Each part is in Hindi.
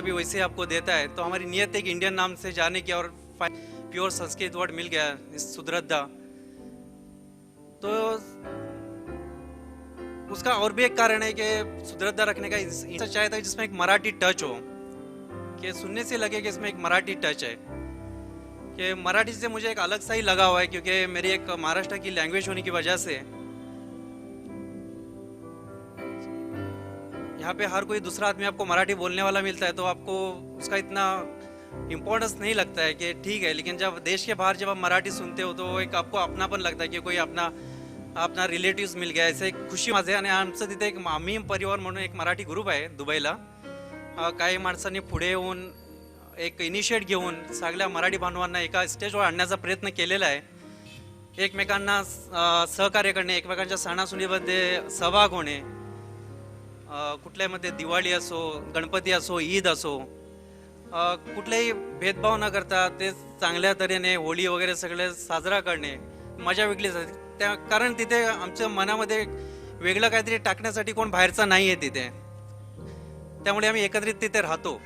भी वैसे ही आपको देता है। तो हमारी नियत है कि इंडियन नाम से जाने की, और प्योर संस्कृत वर्ड मिल गया इस सुदृढ़ता। तो उसका और भी एक कारण है कि सुदृढ़ता रखने का ऐसा चाहता है जिसमें एक मराठी टच हो, कि सुनने से लगे कि इसमें एक मराठी टच है। कि मराठी से मुझे एक अलग सा ही लगा हुआ है, क्योंकि मेरी एक महाराष्ट्र की लैंग्वेज होने की वजह से यहाँ पे हर कोई दूसरा आदमी आपको मराठी बोलने वाला मिलता है, तो आपको उसका इतना इम्पोर्टेंस नहीं लगता है कि ठीक है। लेकिन जब देश के बाहर जब आप मराठी सुनते हो तो एक आपको अपनापन लगता है की कोई अपना रिलेटिव्स मिल गया, ऐसे खुशी माझे। आणि आमचं तिथे एक आम्ही परिवार म्हणून एक मराठी ग्रुप आहे दुबईला। काही माणसांनी पुढे येऊन एक इनिशिएट घेऊन सगळ्या मराठी बांधवांना एका स्टेजवर आणण्याचा प्रयत्न केलेला आहे। एकमेकांना सहकार्य करणे, एकमेकांच्या सणासुदीमध्ये सहभाग होणे, कुठल्यामध्ये दिवाळी असो, गणपती असो, ईद असो, कुठलाही भेदभाव न करता ते चांगल्या तऱ्हेने होळी वगैरे सगळे साजरा करणे मजा वेगळीच असते। त्या कारण तिथे आमच्या मनामध्ये वेगळं काहीतरी टाकण्यासाठी कोण बाहेरचा नाही आहे तिथे, त्यामुळे आम्ही एकत्रित तिथे राहतो।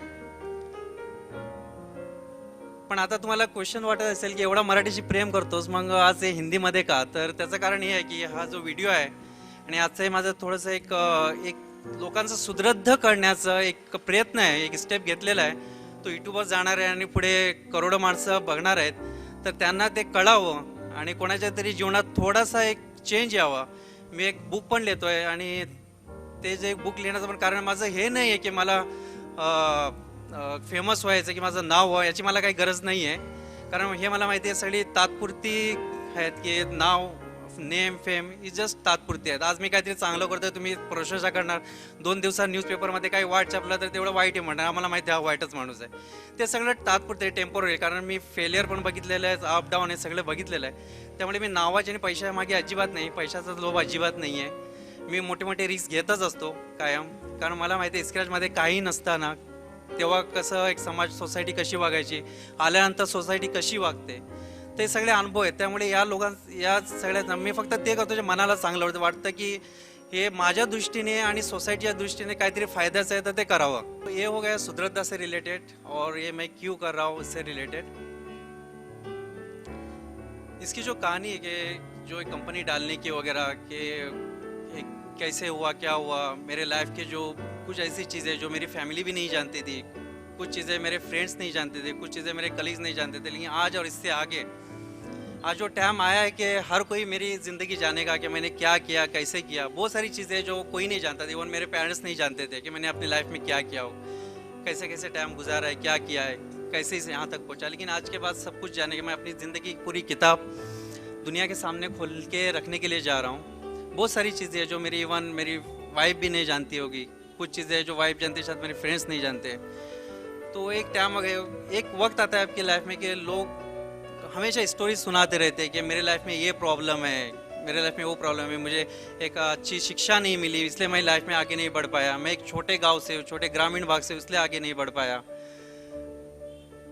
पण आता तुम्हाला क्वेश्चन वाटत असेल की एवढा मराठीशी प्रेम करतोस, मग आज हे हिंदीमध्ये का? तर त्याचं कारण हे आहे की हा जो व्हिडिओ आहे आणि आजचं माझं थोडंसं एक लोकांचं सुदृढ करण्याचा एक प्रयत्न आहे, एक स्टेप घेतलेला आहे। तो यूट्यूबवर जाणार आहे आणि पुढे करोडो माणसं बघणार आहेत, तर त्यांना ते कळावं आणि कोणाच्या तरी जीवनात थोडासा एक चेंज यावा। मी एक बुक पण लिहितोय आणि ते जे बुक लिहिण्याचं पण कारण माझं हे नाही आहे की मला फेमस व्हायचं, की माझं नाव व्हावं, याची मला काही गरज नाही आहे। कारण हे मला माहिती आहे सगळी तात्पुरती आहेत, की नाव, नेम, फेम ही जस्ट तात्पुरती आहेत। आज मी काहीतरी चांगलं करतोय, तुम्ही प्रशंसा करणार, 2 दिवसात न्यूजपेपरमध्ये काही वाईट छापलं तर तेवढं वाईट आहे म्हणणार, आम्हाला माहिती आहे हा वाईटच माणूस आहे। ते सगळं तात्पुरते, टेम्पोररी। कारण मी फेलियर पण बघितलेलं आहे, अप डाऊन हे सगळं बघितलेलं आहे। त्यामुळे मी नावाची आणि पैशामागे अजिबात नाही, पैशाचा लोभ अजिबात नाही आहे। मी मोठे मोठे रिस्क घेतच असतो कायम, कारण मला माहिती आहे स्क्रॅचमध्ये काही नसताना तेव्हा कसं एक सोसायटी कशी वागायची, आल्यानंतर सोसायटी कशी वागते, ते सगळे अनुभव आहेत। त्यामुळे या सगळ्या मी फक्त ते करतो जे मनाला चांगलं वाटतं, की हे माझ्या दृष्टीने आणि सोसायटीच्या दृष्टीने काहीतरी फायद्याचं आहे तर ते करावं। ये हो गया सुदृढ़ता से रिलेटेड, और ये मैं क्यों कर रहा हूँ इससे रिलेटेड। इसकी जो कहानी है कि जो एक कंपनी डालने की वगैरह के कैसे हुआ, क्या हुआ, मेरे लाइफ के जो कुछ ऐसी चीज़ें जो मेरी फैमिली भी नहीं जानती थी, कुछ चीज़ें मेरे फ्रेंड्स नहीं जानते थे, कुछ चीज़ें मेरे कलीग्स नहीं जानते थे। लेकिन आज और इससे आगे आज जो टाइम आया है कि हर कोई मेरी ज़िंदगी जानेगा कि मैंने क्या किया, कैसे किया। बहुत सारी चीज़ें जो कोई नहीं जानता था, इवन मेरे पेरेंट्स नहीं जानते थे कि मैंने अपनी लाइफ में क्या किया हो, कैसे कैसे टाइम गुजारा है, क्या किया है, कैसे इसे यहाँ तक पहुँचा। लेकिन आज के बाद सब कुछ जाने के मैं अपनी ज़िंदगी की पूरी किताब दुनिया के सामने खोल के रखने के लिए जा रहा हूँ। बहुत सारी चीज़ें हैं जो मेरी वाइफ भी नहीं जानती होगी, कुछ चीज़ें जो वाइफ जानती है शायद मेरे फ्रेंड्स नहीं जानते। तो एक टाइम एक वक्त आता है आपकी लाइफ में कि लोग हमेशा स्टोरी सुनाते रहते हैं कि मेरे लाइफ में ये प्रॉब्लम है, मेरे लाइफ में वो प्रॉब्लम है, मुझे एक अच्छी शिक्षा नहीं मिली इसलिए मैं लाइफ में आगे नहीं बढ़ पाया, मैं एक छोटे गांव से, छोटे ग्रामीण भाग से इसलिए आगे नहीं बढ़ पाया,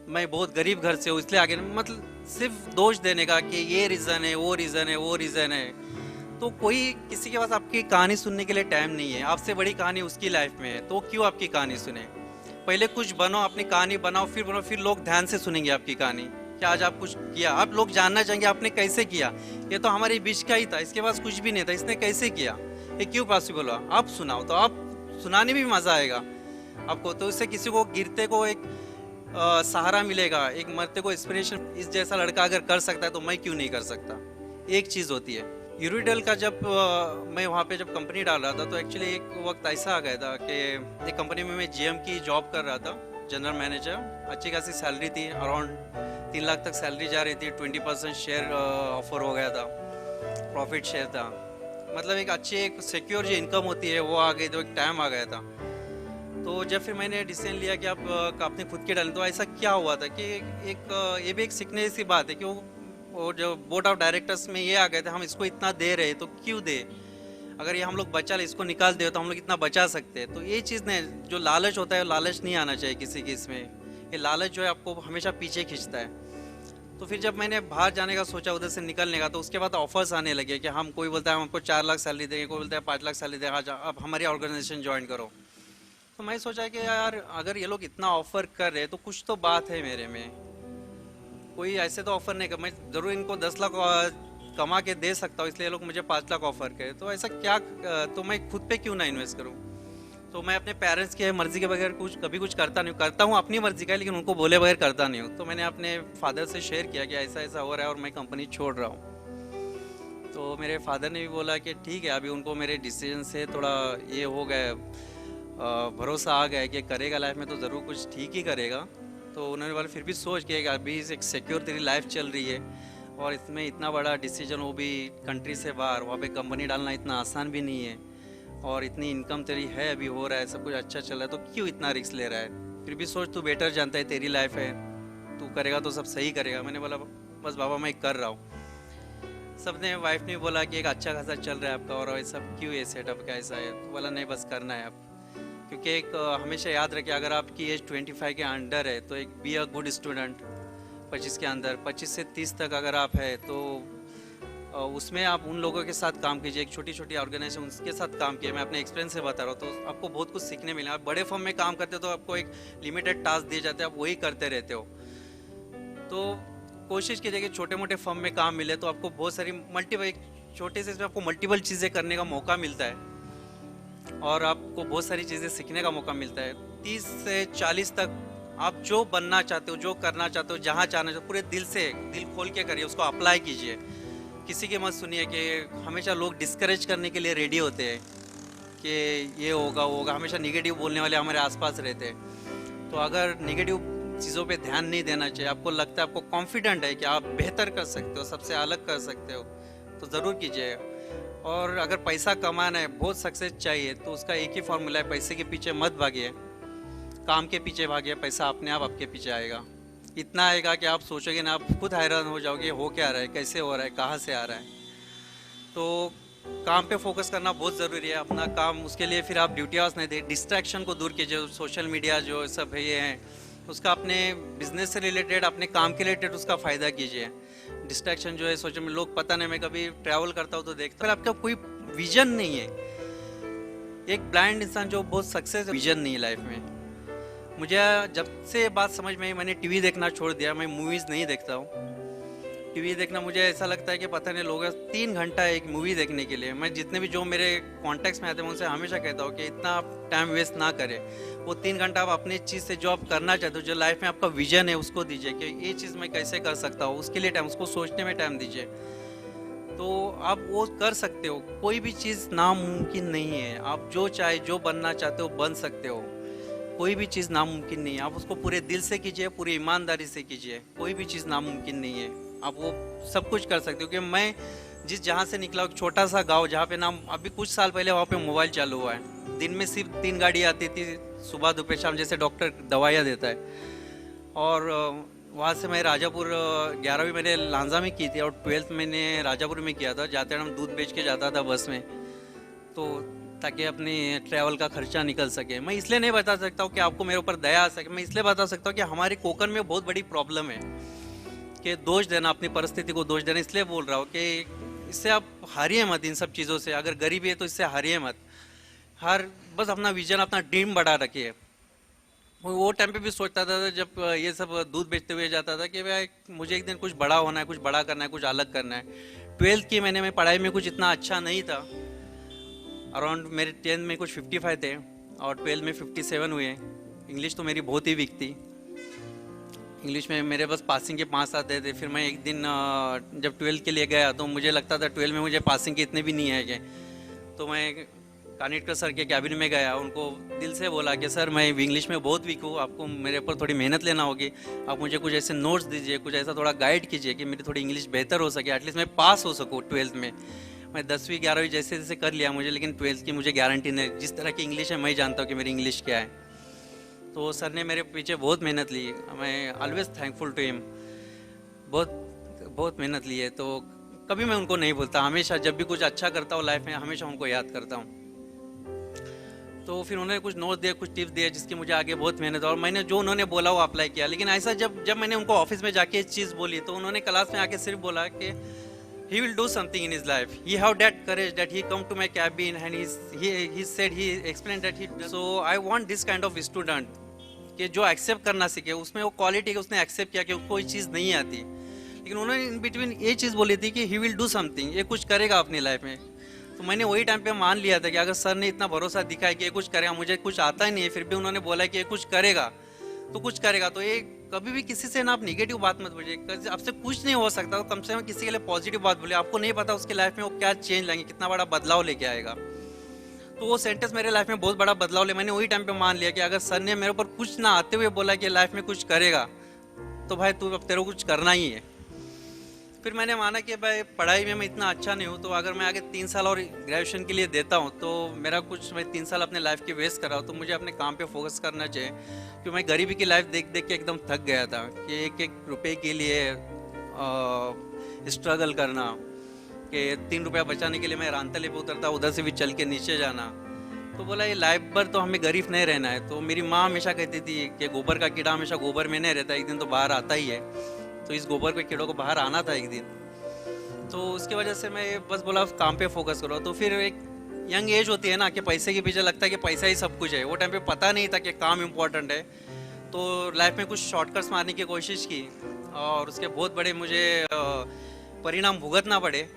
मैं बहुत गरीब घर से हूँ इसलिए आगे। मतलब सिर्फ दोष देने का कि ये रीज़न है, वो रीज़न है, वो रीज़न है। तो कोई किसी के पास आपकी कहानी सुनने के लिए टाइम नहीं है। आपसे बड़ी कहानी उसकी लाइफ में है, तो क्यों आपकी कहानी सुने। पहले कुछ बनो, अपनी कहानी बनाओ, फिर लोग ध्यान से सुनेंगे आपकी कहानी कि आज आप कुछ किया। आप लोग जानना चाहेंगे आपने कैसे किया। ये तो हमारे बीच का ही था, इसके पास कुछ भी नहीं था, इसने कैसे किया, ये क्यों पॉसिबल हुआ। आप सुनाओ, तो आप सुनाने में भी मज़ा आएगा आपको। तो इससे किसी को गिरते को एक सहारा मिलेगा, एक मरते को इंस्पिरेशन। इस जैसा लड़का अगर कर सकता है तो मैं क्यों नहीं कर सकता। एक चीज़ होती है यूरिडल का, जब मैं वहाँ पे जब कंपनी डाल रहा था तो एक्चुअली एक वक्त ऐसा आ गया था कि एक कंपनी में मैं जीएम की जॉब कर रहा था, जनरल मैनेजर। अच्छी खासी सैलरी थी, अराउंड 3 लाख तक सैलरी जा रही थी। 20% शेयर ऑफर हो गया था, प्रॉफिट शेयर था। मतलब एक अच्छी एक सिक्योर जो इनकम होती है वो आ गई, तो एक टाइम आ गया था। तो जब फिर मैंने डिसीजन लिया कि आप अपने खुद के डालें, तो ऐसा क्या हुआ था कि ये भी एक सीखने की बात है कि वो जो बोर्ड ऑफ डायरेक्टर्स में ये आ गए थे, हम इसको इतना दे रहे तो क्यों दे, अगर ये हम लोग बचा ले, इसको निकाल दे तो हम लोग इतना बचा सकते हैं। तो ये चीज़ ने जो लालच होता है, लालच नहीं आना चाहिए किसी की इसमें। ये लालच जो है आपको हमेशा पीछे खींचता है। तो फिर जब मैंने बाहर जाने का सोचा, उधर से निकलने का, तो उसके बाद ऑफर्स आने लगे कि हम, कोई बोलता है हमको 4 लाख सैलरी देंगे, कोई बोलता है 5 लाख सैलरी देंगे, आज आप हमारी ऑर्गेनाइजेशन ज्वाइन करो। तो मैं सोचा कि यार अगर ये लोग इतना ऑफर कर रहे हैं तो कुछ तो बात है मेरे में। कोई ऐसे तो ऑफर नहीं कर, मैं ज़रूर इनको 10 लाख कमा के दे सकता हूँ, इसलिए ये लोग मुझे 5 लाख ऑफर करें, तो ऐसा क्या तो मैं खुद पे क्यों ना इन्वेस्ट करूँ। तो मैं अपने पेरेंट्स की मर्ज़ी के बगैर कुछ कभी कुछ करता नहीं हूँ, करता हूँ अपनी मर्ज़ी का, लेकिन उनको बोले बगैर करता नहीं हूँ। तो मैंने अपने फादर से शेयर किया कि ऐसा ऐसा हो रहा है और मैं कंपनी छोड़ रहा हूँ। तो मेरे फादर ने भी बोला कि ठीक है, अभी उनको मेरे डिसीजन से थोड़ा ये हो गया, भरोसा आ गया है कि करेगा लाइफ में तो ज़रूर कुछ ठीक ही करेगा। तो उन्होंने बोला फिर भी सोच के अभी एक सिक्योर तेरी लाइफ चल रही है और इसमें इतना बड़ा डिसीजन, वो भी कंट्री से बाहर, वहाँ पे कंपनी डालना इतना आसान भी नहीं है, और इतनी इनकम तेरी है, अभी हो रहा है, सब कुछ अच्छा चल रहा है, तो क्यों इतना रिस्क ले रहा है। फिर भी सोच, तू बेटर जानता है, तेरी लाइफ है, तू करेगा तो सब सही करेगा। मैंने बोला बस बाबा मैं कर रहा हूँ। सबने, वाइफ ने बोला कि एक अच्छा खासा चल रहा है आपका और ये सब क्यों, ये सेटअप कैसा है, तो बोला नहीं बस करना है आप। क्योंकि एक हमेशा याद रखिए, अगर आपकी एज 25 के अंडर है तो एक बी अ गुड स्टूडेंट। 25 के अंदर, 25 से 30 तक अगर आप है तो उसमें आप उन लोगों के साथ काम कीजिए, एक छोटी छोटी ऑर्गेनाइजेशन उनके साथ काम किए। मैं अपने एक्सपीरियंस से बता रहा हूँ, तो आपको बहुत कुछ सीखने मिला। आप बड़े फर्म में काम करते हो तो आपको एक लिमिटेड टास्क दिए जाते हैं, आप वही करते रहते हो। तो कोशिश कीजिए कि छोटे मोटे फर्म में काम मिले तो आपको बहुत सारी मल्टीपल, छोटे से इसमें आपको मल्टीपल चीज़ें करने का मौका मिलता है और आपको बहुत सारी चीज़ें सीखने का मौका मिलता है। 30 से 40 तक आप जो बनना चाहते हो, जो करना चाहते हो, जहाँ चाहना चाहते हो, पूरे दिल से, दिल खोल के करिए, उसको अप्लाई कीजिए। किसी की मत सुनिए कि हमेशा लोग डिस्करेज करने के लिए रेडी होते हैं कि ये होगा वो होगा, हमेशा निगेटिव बोलने वाले हमारे आसपास रहते हैं। तो अगर निगेटिव चीज़ों पे ध्यान नहीं देना चाहिए, आपको लगता है, आपको कॉन्फिडेंट है कि आप बेहतर कर सकते हो, सबसे अलग कर सकते हो, तो ज़रूर कीजिएगा। और अगर पैसा कमाना है, बहुत सक्सेस चाहिए, तो उसका एक ही फॉर्मूला है, पैसे के पीछे मत भागिए, काम के पीछे भागिए, पैसा अपने आप आपके पीछे आएगा। इतना आएगा कि आप सोचोगे ना, आप खुद हैरान हो जाओगे हो क्या रहा है, कैसे हो रहा है, कहाँ से आ रहा है। तो काम पे फोकस करना बहुत ज़रूरी है, अपना काम। उसके लिए फिर आप ड्यूटी आवर्स नहीं दे, डिस्ट्रैक्शन को दूर कीजिए। सोशल मीडिया जो सब है ये हैं, उसका अपने बिजनेस से रिलेटेड, अपने काम के रिलेटेड उसका फ़ायदा कीजिए। डिस्ट्रैक्शन जो है सोशल में, लोग पता नहीं, मैं कभी ट्रैवल करता हूँ तो देखता हूँ आपका कोई विजन नहीं है। एक ब्लाइंड इंसान जो बहुत सक्सेस, विजन नहीं है लाइफ में। मुझे जब से ये बात समझ में आई, मैंने टीवी देखना छोड़ दिया, मैं मूवीज़ नहीं देखता हूँ। टीवी देखना मुझे ऐसा लगता है कि पता नहीं, लोग 3 घंटा एक मूवी देखने के लिए, मैं जितने भी जो मेरे कॉन्टेक्ट्स में आते हैं उनसे हमेशा कहता हूँ कि इतना आप टाइम वेस्ट ना करें। वो 3 घंटा आप अपनी चीज़ से जो आप करना चाहते हो, जो लाइफ में आपका विजन है, उसको दीजिए कि ये चीज़ मैं कैसे कर सकता हूँ, उसके लिए टाइम, उसको सोचने में टाइम दीजिए, तो आप वो कर सकते हो। कोई भी चीज़ नामुमकिन नहीं है, आप जो चाहे, जो बनना चाहते हो बन सकते हो। कोई भी चीज़ नामुमकिन नहीं है, आप उसको पूरे दिल से कीजिए, पूरी ईमानदारी से कीजिए। कोई भी चीज़ नामुमकिन नहीं है, आप वो सब कुछ कर सकते हो। क्योंकि मैं जिस जहाँ से निकला, एक छोटा सा गांव, जहाँ पे नाम अभी कुछ साल पहले वहाँ पे मोबाइल चालू हुआ है। दिन में सिर्फ 3 गाड़ी आती थी, सुबह दोपहर शाम, जैसे डॉक्टर दवाइयाँ देता है। और वहाँ से मैं राजापुर, 11वीं मैंने लांजा में की थी और 12th मैंने राजापुर में किया था। जाते टाइम दूध बेच के जाता था बस में, तो ताकि अपनी ट्रैवल का खर्चा निकल सके। मैं इसलिए नहीं बता सकता हूँ कि आपको मेरे ऊपर दया आ सके, मैं इसलिए बता सकता हूँ कि हमारे कोकन में बहुत बड़ी प्रॉब्लम है कि दोष देना, अपनी परिस्थिति को दोष देना। इसलिए बोल रहा हूँ कि इससे आप हारिए मत इन सब चीज़ों से। अगर गरीबी है तो इससे हारिए मत, बस अपना विजन, अपना ड्रीम बढ़ा रखिए। वो टाइम पे भी सोचता था जब ये सब दूध बेचते हुए जाता था कि भाई मुझे एक दिन कुछ बड़ा होना है, कुछ बड़ा करना है, कुछ अलग करना है। 12th की मैंने, मैं पढ़ाई में कुछ इतना अच्छा नहीं था, अराउंड मेरे 10th में कुछ 55 थे और 12th में 57 हुए। इंग्लिश तो मेरी बहुत ही वीक थी, इंग्लिश में मेरे बस पासिंग के 5 आते थे। फिर मैं एक दिन जब 12th के लिए गया तो मुझे लगता था 12th में मुझे पासिंग के इतने भी नहीं है, तो मैं कानिटकर सर के कैबिन में गया, उनको दिल से बोला कि सर मैं इंग्लिश में बहुत वीक हूँ, आपको मेरे ऊपर थोड़ी मेहनत लेना होगी, आप मुझे कुछ ऐसे नोट्स दीजिए, कुछ ऐसा थोड़ा गाइड कीजिए कि मेरी थोड़ी इंग्लिश बेहतर हो सके, एटलीस्ट मैं पास हो सकूँ 12th में। मैं 10वीं 11वीं जैसे जैसे कर लिया मुझे, लेकिन 12th की मुझे गारंटी नहीं, जिस तरह की इंग्लिश है मैं जानता हूँ कि मेरी इंग्लिश क्या है। तो सर ने मेरे पीछे बहुत मेहनत ली, मैं ऑलवेज थैंकफुल टू हिम। बहुत मेहनत ली है, तो कभी मैं उनको नहीं भूलता। हमेशा जब भी कुछ अच्छा करता हूँ लाइफ में, हमेशा उनको याद करता हूँ। तो फिर उन्होंने कुछ नोट दिए, कुछ टिप्स दिए, जिसकी मुझे आगे बहुत मेहनत, और मैंने जो उन्होंने बोला वो अप्लाई किया। लेकिन ऐसा जब मैंने उनको ऑफिस में जाके इस चीज़ बोली तो उन्होंने क्लास में आके सिर्फ बोला कि he will do something in his life. He have that courage that he come to my cabin and he said, he explained that he, so I want this kind of student कि जो एक्सेप्ट करना सीखे, उसमें वो क्वालिटी उसने एक्सेप्ट किया कि कोई चीज़ नहीं आती, लेकिन उन्होंने इन बिटवीन ये चीज़ बोली थी कि ही विल डू समथिंग, ये कुछ करेगा अपनी लाइफ में। तो मैंने वही टाइम पे मान लिया था कि अगर सर ने इतना भरोसा दिखाया कि ये कुछ करेगा, मुझे कुछ आता ही नहीं है, फिर भी उन्होंने बोला कि ये कुछ करेगा तो कुछ करेगा। तो ये कभी भी किसी से ना आप नेगेटिव बात मत बोलिए, आपसे कुछ नहीं हो सकता तो कम से कम किसी के लिए पॉजिटिव बात बोलिए। आपको नहीं पता उसकी लाइफ में वो क्या चेंज लाएंगे, कितना बड़ा बदलाव लेके आएगा। तो वो सेंटेंस मेरे लाइफ में बहुत बड़ा बदलाव ले, मैंने वही टाइम पे मान लिया कि अगर सर ने मेरे ऊपर कुछ ना आते हुए बोला कि लाइफ में कुछ करेगा तो भाई तू अब तेरे को कुछ करना ही है। फिर मैंने माना कि भाई पढ़ाई में मैं इतना अच्छा नहीं हूँ, तो अगर मैं आगे 3 साल और ग्रेजुएशन के लिए देता हूँ तो मेरा कुछ, मैं 3 साल अपने लाइफ की वेस्ट कर रहा हूँ, तो मुझे अपने काम पे फोकस करना चाहिए। क्योंकि मैं गरीबी की लाइफ देख देख के एकदम थक गया था कि एक एक रुपये के लिए स्ट्रगल करना, कि 3 रुपया बचाने के लिए मैं रानतले पे उतरता, उधर से भी चल के नीचे जाना। तो बोला ये लाइफ भर तो हमें गरीब नहीं रहना है। तो मेरी माँ हमेशा कहती थी कि गोबर का कीड़ा हमेशा गोबर में नहीं रहता, एक दिन तो बाहर आता ही है। तो इस गोबर के कीड़ों को बाहर आना था एक दिन, तो उसकी वजह से मैं बस बोला काम पे फोकस करो। तो फिर एक यंग एज होती है ना कि पैसे के पीछे लगता है कि पैसा ही सब कुछ है। वो टाइम पे पता नहीं था कि काम इम्पोर्टेंट है, तो लाइफ में कुछ शॉर्टकट्स मारने की कोशिश की और उसके बहुत बड़े मुझे परिणाम भुगतना पड़े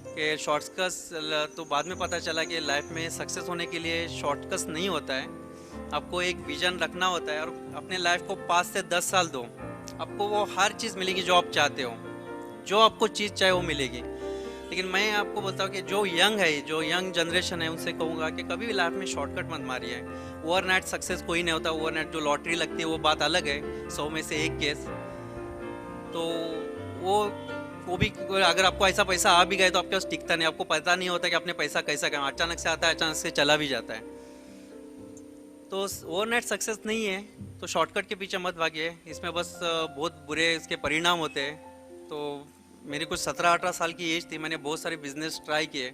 कि शॉर्टकट्स। तो बाद में पता चला कि लाइफ में सक्सेस होने के लिए शॉर्टकट्स नहीं होता है, आपको एक विजन रखना होता है और अपने लाइफ को 5 से 10 साल दो, आपको वो हर चीज़ मिलेगी जो आप चाहते हो, जो आपको चीज़ चाहे वो मिलेगी। लेकिन मैं आपको बोलता हूँ कि जो यंग है, जो यंग जनरेशन है, उनसे कहूँगा कि कभी भी लाइफ में शॉर्टकट मत मारिए। ओवरनाइट सक्सेस कोई नहीं होता, ओवरनाइट जो लॉटरी लगती है वो बात अलग है, 100 में से 1 केस। तो वो भी अगर आपको ऐसा पैसा आ भी गए तो आपके पास टिकता नहीं, आपको पता नहीं होता कि आपने पैसा कैसा कमाया, अचानक से आता है, अचानक से चला भी जाता है। तो ओवरनाइट सक्सेस नहीं है, तो शॉर्टकट के पीछे मत भागिए, इसमें बस बहुत बुरे इसके परिणाम होते हैं। तो मेरी कुछ 17-18 साल की एज थी, मैंने बहुत सारे बिजनेस ट्राई किए।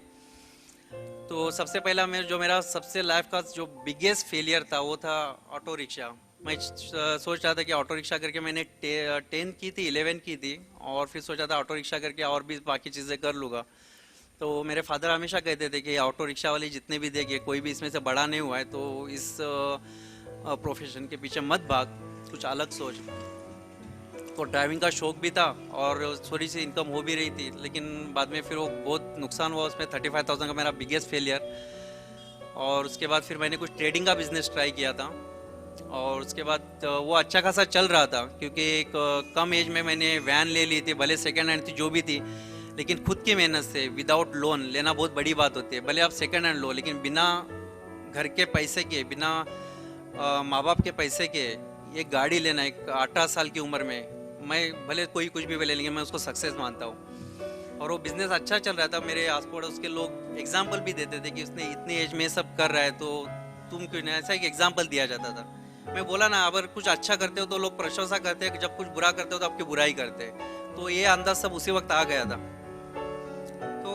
तो सबसे पहला मेरा सबसे लाइफ का जो बिगेस्ट फेलियर था वो था ऑटो रिक्शा। मैं सोच रहा था कि ऑटो रिक्शा करके मैंने 10 की थी, 11 की थी, और फिर सोचा था ऑटो रिक्शा करके और भी बाकी चीज़ें कर लूँगा। तो मेरे फादर हमेशा कहते थे कि ऑटो रिक्शा वाले जितने भी देखिए कोई भी इसमें से बड़ा नहीं हुआ है, तो इस प्रोफेशन के पीछे मत भाग, कुछ अलग सोच। तो ड्राइविंग का शौक भी था और थोड़ी सी इनकम हो भी रही थी, लेकिन बाद में फिर वो बहुत नुकसान हुआ उसमें। 35,000 का मेरा बिगेस्ट फेलियर। और उसके बाद फिर मैंने कुछ ट्रेडिंग का बिजनेस ट्राई किया था और उसके बाद वो अच्छा खासा चल रहा था, क्योंकि एक कम एज में मैंने वैन ले ली थी, भले सेकेंड हैंड थी जो भी थी, लेकिन खुद की मेहनत से विदाउट लोन लेना बहुत बड़ी बात होती है। भले आप सेकेंड हैंड लो, लेकिन बिना घर के पैसे के, बिना माँ बाप के पैसे के ये गाड़ी लेना एक 18 साल की उम्र में, मैं भले कोई कुछ भी ले, लेंगे मैं उसको सक्सेस मानता हूँ। और वो बिज़नेस अच्छा चल रहा था, मेरे आस पड़ोस के लोग एग्जाम्पल भी देते थे कि उसने इतनी एज में सब कर रहा है तो तुम क्यों नहीं, ऐसा एक एग्जाम्पल दिया जाता था। मैं बोला ना, अगर कुछ अच्छा करते हो तो लोग प्रशंसा करते हैं, जब कुछ बुरा करते हो तो आपकी बुराई करते हैं। तो ये अंदाज सब उसी वक्त आ गया था। तो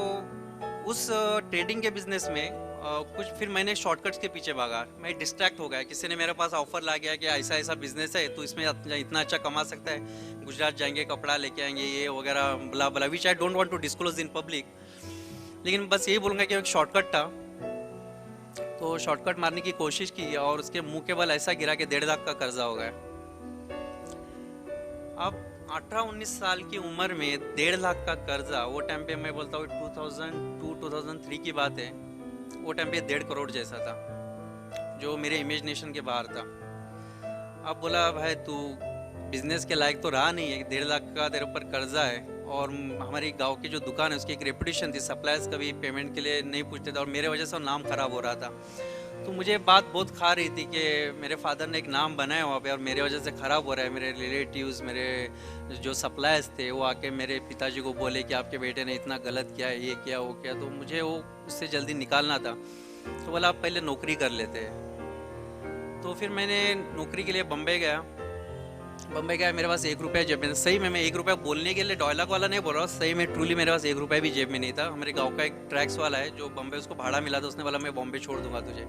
उस ट्रेडिंग के बिजनेस में कुछ फिर मैंने शॉर्टकट्स के पीछे भागा, मैं डिस्ट्रैक्ट हो गया। किसी ने मेरे पास ऑफर ला गया कि ऐसा ऐसा बिजनेस है तो इसमें इतना अच्छा कमा सकता है, गुजरात जाएंगे, कपड़ा लेके आएंगे, ये वगैरह blah blah, which I don't want to disclose in public. लेकिन बस यही बोलूँगा कि एक शॉर्टकट था, तो शॉर्टकट मारने की कोशिश की और उसके मुंह के बल ऐसा गिरा कि 1.5 लाख का कर्जा हो गया। अब 18-19 साल की उम्र में 1.5 लाख का कर्जा, वो टाइम पे मैं बोलता हूँ 2002-2003 की बात है, वो टाइम पे 1.5 करोड़ जैसा था, जो मेरे इमेजिनेशन के बाहर था। अब बोला भाई तू बिजनेस के लायक तो रहा नहीं है, 1.5 लाख का तेरे ऊपर कर्जा है, और हमारी गांव की जो दुकान है उसकी एक रेपुटेशन थी, सप्लायर्स कभी पेमेंट के लिए नहीं पूछते थे और मेरे वजह से नाम खराब हो रहा था। तो मुझे बात बहुत खा रही थी कि मेरे फादर ने एक नाम बनाया वहाँ पे और मेरे वजह से ख़राब हो रहा है। मेरे रिलेटिव्स, मेरे जो सप्लायर्स थे, वो आके मेरे पिताजी को बोले कि आपके बेटे ने इतना गलत किया है, ये किया वो किया। तो मुझे वो उससे जल्दी निकालना था, तो बोला आप पहले नौकरी कर लेते हैं। तो फिर मैंने नौकरी के लिए बम्बई गया। मेरे पास 1 रुपया जेब में, सही में मैं 1 रुपया बोलने के लिए डायलॉग वाला नहीं बोल रहा हूँ, सही में ट्रूली मेरे पास 1 रुपया भी जेब में नहीं था। हमारे गांव का एक ट्रैक्स वाला है जो बम्बे, उसको भाड़ा मिला था, उसने बोला मैं बॉम्बे छोड़ दूंगा तुझे,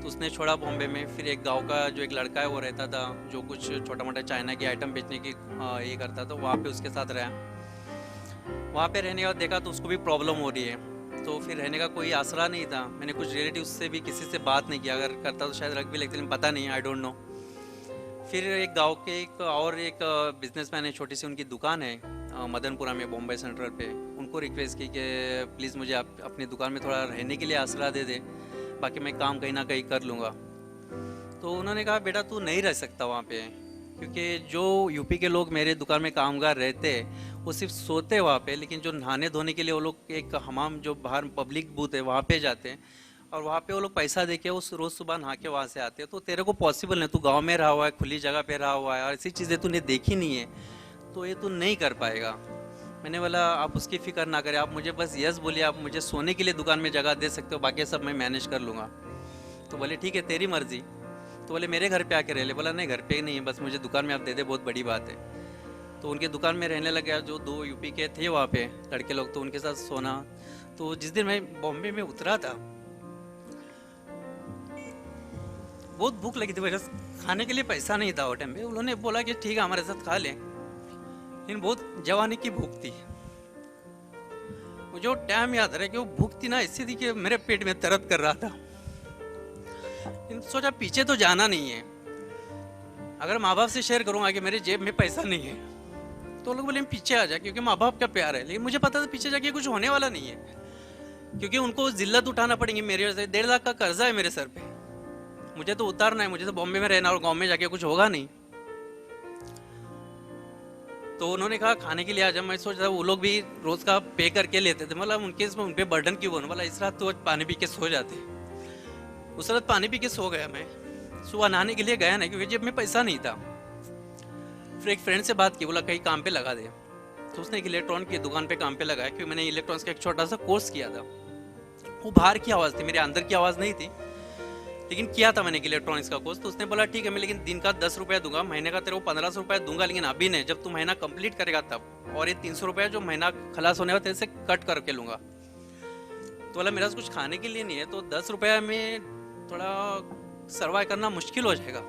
तो उसने छोड़ा बॉम्बे में। फिर एक गांव का जो एक लड़का है वो रहता था, जो कुछ छोटा मोटा चाइना की आइटम बेचने की ये करता था, वहाँ पे उसके साथ रहा। वहाँ पे रहने का देखा तो उसको भी प्रॉब्लम हो रही है, तो फिर रहने का कोई आसरा नहीं था। मैंने कुछ रिलेटिव से भी किसी से बात नहीं किया, अगर करता तो शायद रख भी लेते, लेकिन पता नहीं, आई डोंट नो। फिर एक गांव के एक बिजनेसमैन है, छोटी सी उनकी दुकान है मदनपुरा में, बॉम्बे सेंट्रल पे। उनको रिक्वेस्ट की कि प्लीज़ मुझे आप अपनी दुकान में थोड़ा रहने के लिए आसरा दे दे, बाकी मैं काम कहीं ना कहीं कर लूँगा। तो उन्होंने कहा बेटा तू नहीं रह सकता वहाँ पे, क्योंकि जो यूपी के लोग मेरे दुकान में कामगार रहते वो सिर्फ सोते वहाँ पे, लेकिन जो नहाने धोने के लिए वो लोग एक हमाम जो बाहर पब्लिक बूथ है वहाँ पे जाते हैं, और वहाँ पे वो लोग पैसा दे के उस रोज़ सुबह नहा के वहाँ से आते हैं। तो तेरे को पॉसिबल नहीं, तू गांव में रहा हुआ है, खुली जगह पे रहा हुआ है, और ऐसी चीज़ें तूने देखी नहीं है, तो ये तू नहीं कर पाएगा। मैंने बोला आप उसकी फ़िक्र ना करें, आप मुझे बस यस बोलिए, आप मुझे सोने के लिए दुकान में जगह दे सकते हो, बाकी सब मैं मैनेज कर लूँगा। तो बोले ठीक है तेरी मर्ज़ी। तो बोले मेरे घर पे आके रह ले। बोला नहीं घर पे नहीं है, बस मुझे दुकान में आप दे दे, बहुत बड़ी बात है। तो उनके दुकान में रहने लग गया, जो 2 यूपी के थे वहाँ पे लड़के लोग, तो उनके साथ सोना। तो जिस दिन मैं बॉम्बे में उतरा था, बहुत भूख लगी थी, मेरे खाने के लिए पैसा नहीं था वो टाइम पे। उन्होंने बोला कि ठीक है हमारे साथ खा ले, लेकिन बहुत जवानी की भूख थी। मुझे वो टाइम याद रहा कि वो भूख थी ना, इससे थी कि मेरे पेट में दर्द कर रहा था। सोचा पीछे तो जाना नहीं है, अगर माँ बाप से शेयर करूंगा कि मेरे जेब में पैसा नहीं है, तो लोग बोले पीछे आ जा, क्योंकि माँ बाप का प्यार है। लेकिन मुझे पता था पीछे जाके कुछ होने वाला नहीं है, क्योंकि उनको जिल्लत उठाना पड़ेगी। मेरे वजह से 1.5 लाख का कर्जा है मेरे सर पे, मुझे तो उतारना है, मुझे तो बॉम्बे में रहना और गाँव में जाके कुछ होगा नहीं। तो उन्होंने कहा खाने के लिए आ जा। मैं सोच रहा वो लोग भी रोज का पे करके लेते थे, मतलब उन पे बर्डन क्यों बनो। बोला इस रात तो पानी पी के सो जाते। उस रात पानी पी के सो गया मैं, सुबह नहाने के लिए गया नहीं, क्योंकि जेब में पैसा नहीं था। फिर एक फ्रेंड से बात की, बोला कहीं काम पे लगा दे। तो उसने एक इलेक्ट्रॉन की दुकान पे काम पे लगाया, क्योंकि मैंने इलेक्ट्रॉनिक्स का एक छोटा सा कोर्स किया था। वो बाहर की आवाज़ थी, मेरे अंदर की आवाज़ नहीं थी, लेकिन किया था मैंने इलेक्ट्रॉनिक्स का कोर्स। तो उसने बोला ठीक है मैं लेकिन दिन का 10 रुपया दूंगा, महीने का तेरे को 1500 रुपया दूंगा, लेकिन अभी नहीं, जब तू महीना कंप्लीट करेगा तब, और ये 300 रुपया जो महीना खलास होने का तेरे से कट करके लूंगा। तो बोला मेरा कुछ खाने के लिए नहीं है, तो 10 रुपया में थोड़ा सर्वाइव करना मुश्किल हो जाएगा।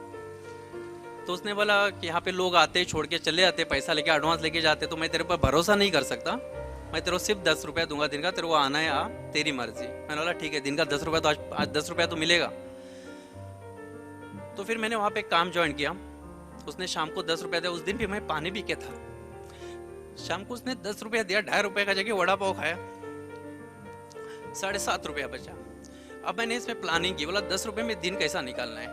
तो उसने बोला कि यहाँ पे लोग आते छोड़ के चले जाते, पैसा लेके एडवांस लेके जाते, तो मैं तेरे पर भरोसा नहीं कर सकता, मैं तेरे को सिर्फ 10 रुपया दूंगा दिन का, तेरे को आना है आ, तेरी मर्जी। मैंने बोला ठीक है दिन का 10 रुपया, तो आज 10 रुपया तो मिलेगा। तो फिर मैंने वहाँ पे काम ज्वाइन किया। उसने शाम को 10 रुपया दिया, उस दिन भी मैं पानी पी के था। शाम को उसने 10 रुपया दिया, 2.5 रुपये का जगह वड़ा पाव खाया, 7.5 रुपया बचा। अब मैंने इसमें प्लानिंग की, बोला 10 रुपये में दिन कैसा निकालना है।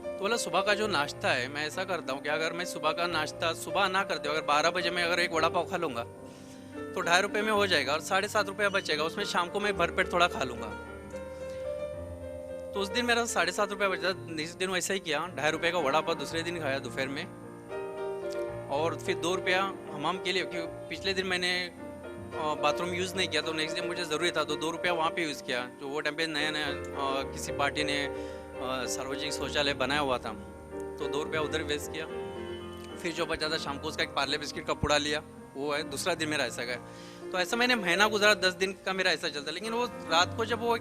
तो बोला सुबह का जो नाश्ता है मैं ऐसा करता हूँ कि अगर मैं सुबह का नाश्ता सुबह ना करते हो, अगर 12 बजे मैं अगर एक वड़ा पाव खा लूँगा तो 2.5 रुपये में हो जाएगा, और 7.5 रुपया बचेगा, उसमें शाम को मैं भरपेट थोड़ा खा लूँगा। तो उस दिन मेरा 7.5 रुपया बचा। इस दिन वैसा ही किया, 2.5 रुपये का वड़ा पाव दूसरे दिन खाया दोपहर में, और फिर 2 रुपया हमाम के लिए, क्योंकि पिछले दिन मैंने बाथरूम यूज़ नहीं किया, तो नेक्स्ट डे मुझे ज़रूरी था, तो 2 रुपया वहाँ पे यूज़ किया। जो वो टाइम पे नया नया किसी पार्टी ने सार्वजनिक शौचालय बनाया हुआ था, तो 2 रुपया उधर वेस्ट किया। फिर जो बचा था शाम को उसका एक पार्ले बिस्किट का पुड़ा लिया, वो है दूसरा दिन मेरा ऐसा गया। तो ऐसा मैंने महीना गुजारा, 10 दिन का मेरा ऐसा चलता। लेकिन वो रात को जब वो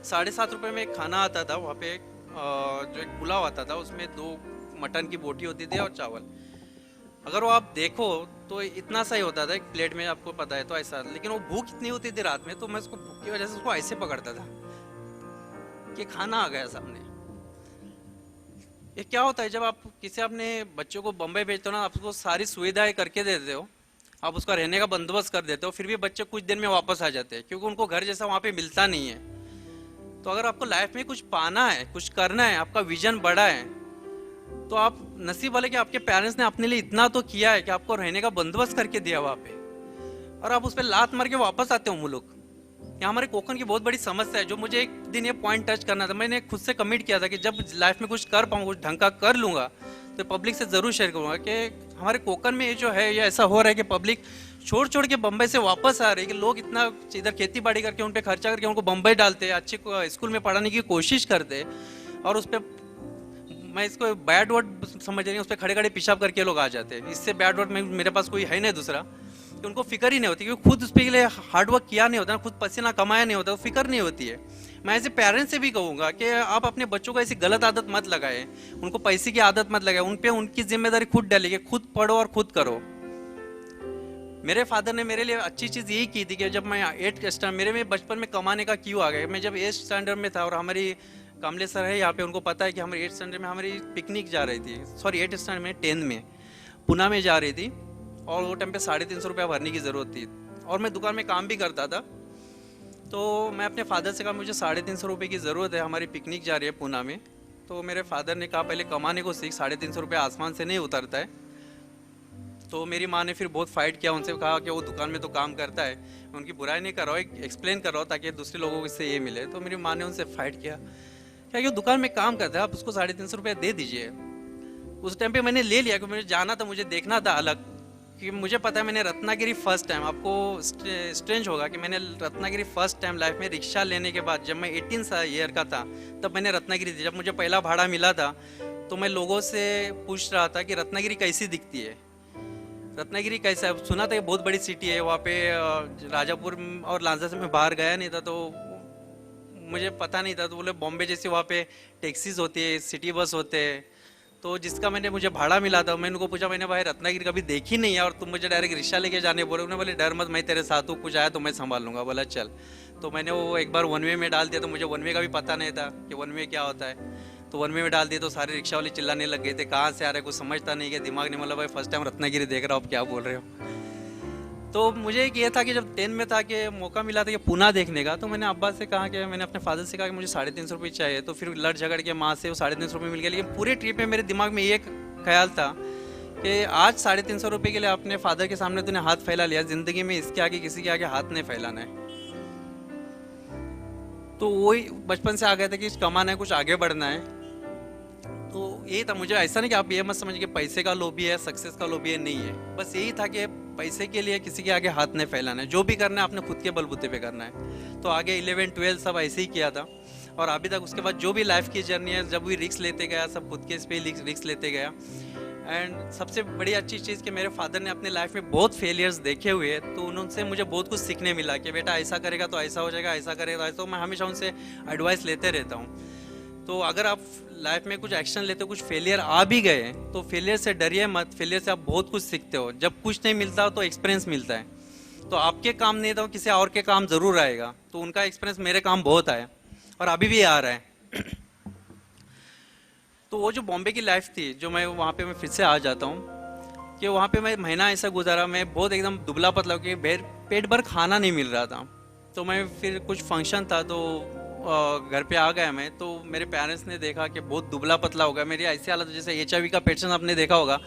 7.5 रुपये में एक खाना आता था वहाँ पे, जो एक पुलाव आता था, उसमें 2 मटन की बोटी होती थी और चावल। अगर वो आप देखो तो इतना सही होता था एक प्लेट में, आपको पता है तो ऐसा। लेकिन वो भूख इतनी होती थी रात में, तो मैं उसको भूख की वजह से उसको ऐसे पकड़ता था कि खाना आ गया सामने। ये क्या होता है जब आप किसी अपने बच्चों को बम्बई भेजते हो ना, आप उसको सारी सुविधाएं करके दे देते हो, आप उसका रहने का बंदोबस्त कर देते हो, फिर भी बच्चे कुछ दिन में वापस आ जाते हैं, क्योंकि उनको घर जैसा वहाँ पे मिलता नहीं है। तो अगर आपको लाइफ में कुछ पाना है, कुछ करना है, आपका विजन बड़ा है, तो आप नसीब वाले कि आपके पेरेंट्स ने अपने लिए इतना तो किया है कि आपको रहने का बंदोबस्त करके दिया वहाँ पे, और आप उस पर लात मार के वापस आते हो मुल्क। यहाँ हमारे कोकन की बहुत बड़ी समस्या है, जो मुझे एक दिन ये पॉइंट टच करना था। मैंने खुद से कमिट किया था कि जब लाइफ में कुछ कर पाऊँ, कुछ ढंग का कर लूँगा, तो पब्लिक से ज़रूर शेयर करूँगा कि हमारे कोकन में ये जो है, ये ऐसा हो रहा है कि पब्लिक छोड़ छोड़ के बम्बई से वापस आ रही है, कि लोग इतना इधर खेती बाड़ी करके उन पर खर्चा करके उनको बम्बई डालते हैं, अच्छे स्कूल में पढ़ाने की कोशिश करते, और उस पर मैं इसको बैड वर्ड समझ रही हूँ, उस पर खड़े खड़े पेशाब करके लोग आ जाते हैं। इससे बैड वर्ड में मेरे पास कोई है नहीं दूसरा, कि उनको फिक्र ही नहीं होती, क्योंकि खुद उस पर लिए हार्डवर्क किया नहीं होता, खुद पसीना कमाया नहीं होता, तो फिक्र नहीं होती है। मैं ऐसे पेरेंट्स से भी कहूँगा कि आप अपने बच्चों को ऐसी गलत आदत मत लगाएं, उनको पैसे की आदत मत लगाएं, उन पे उनकी जिम्मेदारी खुद डालिए, खुद पढ़ो और खुद करो। मेरे फादर ने मेरे लिए अच्छी चीज़ यही की थी कि जब मैं 8th स्टैंडर्ड, मेरे में बचपन में कमाने का क्यों आ गया। मैं जब 8th स्टैंडर्ड में था और हमारी कामले सर है यहाँ पे, उनको पता है कि हमारे 8th स्टैंडर्ड में हमारी पिकनिक जा रही थी, सॉरी 8th स्टैंडर्ड में 10th में पूना में जा रही थी, और वो टाइम पे 350 रुपया भरने की ज़रूरत थी, और मैं दुकान में काम भी करता था। तो मैं अपने फादर से कहा मुझे 350 रुपये की ज़रूरत है, हमारी पिकनिक जा रही है पूना में। तो मेरे फादर ने कहा पहले कमाने को सीख, 350 रुपये आसमान से नहीं उतरता है। तो मेरी माँ ने फिर बहुत फाइट किया, उनसे कहा कि वो दुकान में तो काम करता है, मैं उनकी बुराई नहीं कर रहा हूँ, एक्सप्लेन कर रहा हूँ ताकि दूसरे लोगों को इससे ये मिले। तो मेरी माँ ने उनसे फाइट किया, क्या कि वो दुकान में काम करता है, आप उसको 350 रुपये दे दीजिए। उस टाइम पे मैंने ले लिया, क्योंकि मुझे जाना था, मुझे देखना था अलग, कि मुझे पता है मैंने रत्नागिरी फर्स्ट टाइम, आपको स्ट्रेंज होगा कि मैंने रत्नागिरी फर्स्ट टाइम लाइफ में रिक्शा लेने के बाद, जब मैं 18 ईयर का था तब मैंने रत्नागिरी दी। जब मुझे पहला भाड़ा मिला था तो मैं लोगों से पूछ रहा था कि रत्नागिरी कैसी दिखती है, रत्नागिरी कैसा है। सुना था कि बहुत बड़ी सिटी है वहाँ पे, राजापुर और लांजा से मैं बाहर गया नहीं था तो मुझे पता नहीं था। तो बोले बॉम्बे जैसे वहाँ पे टैक्सीज होती है, सिटी बस होते हैं। तो जिसका मुझे भाड़ा मिला था, मैंने उनको पूछा, मैंने भाई रत्नागिरी कभी देखी नहीं है और तुम मुझे डायरेक्ट रिक्शा लेके जाने बोले। उन्होंने बोले डर मत, मैं तेरे साथ हूँ, कुछ आया तो मैं संभाल लूँगा। बोला चल। तो मैंने वो एक बार 1 वे में डाल दिया, तो मुझे 1 वे का भी पता नहीं था कि 1 वे क्या होता है। तो 1 वे में डाल दिया तो सारे रिक्शा वाले चिल्लाने लग गए थे, कहाँ से आ रहे, कुछ समझता नहीं, कि दिमाग नहीं, मतलब भाई फर्स्ट टाइम रत्नागिरी देख रहा हूँ, आप क्या बोल रहे हो। तो मुझे एक ये था कि जब 10 में था कि मौका मिला था कि पूना देखने का, तो मैंने अब्बा से कहा कि मैंने अपने फादर से कहा कि मुझे 350 रुपये चाहिए। तो फिर लड़ झगड़ के माँ से वो 350 रुपये मिल गया। लेकिन पूरे ट्रिप में मेरे दिमाग में ये ख्याल था कि आज 350 रुपये के लिए अपने फादर के सामने तूने हाथ फैला लिया, जिंदगी में इसके आगे किसी के आगे हाथ नहीं फैलाना है। तो वही बचपन से आ गया था कि कमाना है, कुछ आगे बढ़ना है। तो यही था, मुझे ऐसा नहीं कि आप ये मत समझिए कि पैसे का लोभी है, सक्सेस का लोभी है, नहीं है। बस यही था कि पैसे के लिए किसी के आगे हाथ नहीं फैलाना है, जो भी करना है अपने खुद के बलबूते पे करना है। तो आगे 11, 12 सब ऐसे ही किया था, और अभी तक उसके बाद जो भी लाइफ की जर्नी है, जब भी रिस्क लेते गया, सब खुद के इस पे रिस्क लेते गया। एंड सबसे बड़ी अच्छी चीज़ कि मेरे फादर ने अपने लाइफ में बहुत फेलियर्स देखे हुए हैं, तो उनसे मुझे बहुत कुछ सीखने मिला कि बेटा ऐसा करेगा तो ऐसा हो जाएगा, ऐसा करेगा तो ऐसा। तो मैं हमेशा उनसे एडवाइस लेते रहता हूँ। तो अगर आप लाइफ में कुछ एक्शन लेते हो, कुछ फेलियर आ भी गए, तो फेलियर से डरिए मत, फेलियर से आप बहुत कुछ सीखते हो। जब कुछ नहीं मिलता तो एक्सपीरियंस मिलता है। तो आपके काम नहीं था, किसी और के काम जरूर आएगा। तो उनका एक्सपीरियंस मेरे काम बहुत आया और अभी भी आ रहा है। तो वो जो बॉम्बे की लाइफ थी, जो मैं वहाँ पे मैं फिर से आ जाता हूँ कि वहाँ पे मैं महीना ऐसा गुजारा, मैं बहुत एकदम दुबला पतला, कि पेट भर खाना नहीं मिल रहा था। तो मैं फिर कुछ फंक्शन था तो घर पे आ गया मैं। तो मेरे पेरेंट्स ने देखा कि बहुत दुबला पतला हो गया। मेरी ऐसी हालत, जैसे HIV का पेशेंट आपने देखा होगा,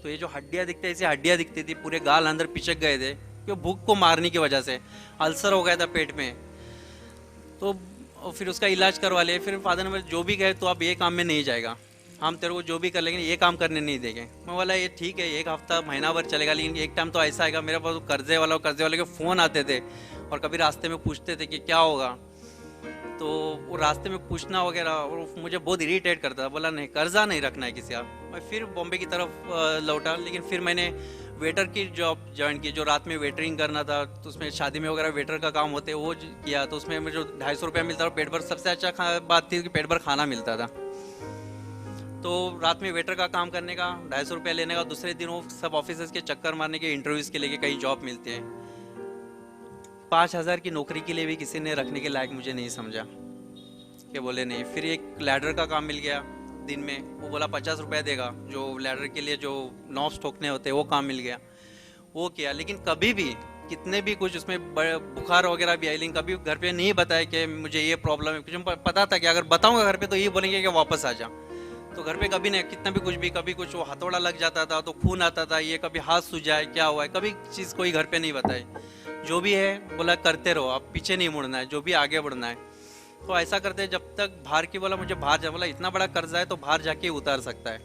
तो ये जो हड्डियाँ दिखती है, ऐसी हड्डियाँ दिखती थी, पूरे गाल अंदर पिचक गए थे, क्यों भूख को मारने की वजह से अल्सर हो गया था पेट में। तो फिर उसका इलाज करवा लिया। फिर फादर ने बोला जो भी कहे तो अब ये काम में नहीं जाएगा, हम तेरे को जो भी कर लेंगे, ये काम करने नहीं देंगे। मैं बोला ये ठीक है, एक हफ्ता महीना भर चलेगा, लेकिन एक टाइम तो ऐसा आएगा। मेरे पास कर्जे वाले के फ़ोन आते थे और कभी रास्ते में पूछते थे कि क्या होगा। तो वो रास्ते में पूछना वगैरह और मुझे बहुत इरीटेट करता था। बोला नहीं, कर्जा नहीं रखना है किसी आप। मैं फिर बॉम्बे की तरफ लौटा। लेकिन फिर मैंने वेटर की जॉब ज्वाइन की, जो रात में वेटरिंग करना था। तो उसमें शादी में वगैरह वेटर का काम होते वो किया। तो उसमें मुझे जो 250 रुपया मिलता था, पेट भर, सबसे अच्छा बात थी कि पेट भर खाना मिलता था। तो रात में वेटर का काम करने का 250 रुपया लेने का, दूसरे दिन वो सब ऑफिसर्स के चक्कर मारने के, इंटरव्यूज़ के लिए कहीं जॉब मिलती है। 5,000 की नौकरी के लिए भी किसी ने रखने के लायक मुझे नहीं समझा, कि बोले नहीं। फिर एक लैडर का काम मिल गया दिन में, वो बोला 50 रुपया देगा, जो लैडर के लिए जो नॉब्स ठोकने होते हैं वो काम मिल गया, वो किया। लेकिन कभी भी कितने भी कुछ उसमें बुखार वगैरह भी आई, लेकिन कभी घर पे नहीं बताया कि मुझे ये प्रॉब्लम है। कुछ पता था कि अगर बताऊंगा घर पे तो ये बोलेंगे कि वापस आ जा। तो घर पे कभी नहीं, कितना भी कुछ भी, कभी कुछ वो हथौड़ा लग जाता था तो खून आता था, ये कभी हाथ सूजा है, क्या हुआ है, कभी चीज़ कोई घर पे नहीं बताई। जो भी है बोला करते रहो, आप पीछे नहीं मुड़ना है, जो भी आगे बढ़ना है। तो ऐसा करते जब तक बाहर की, बोला मुझे बाहर जा, बोला इतना बड़ा कर्जा है तो बाहर जाके उतार सकता है।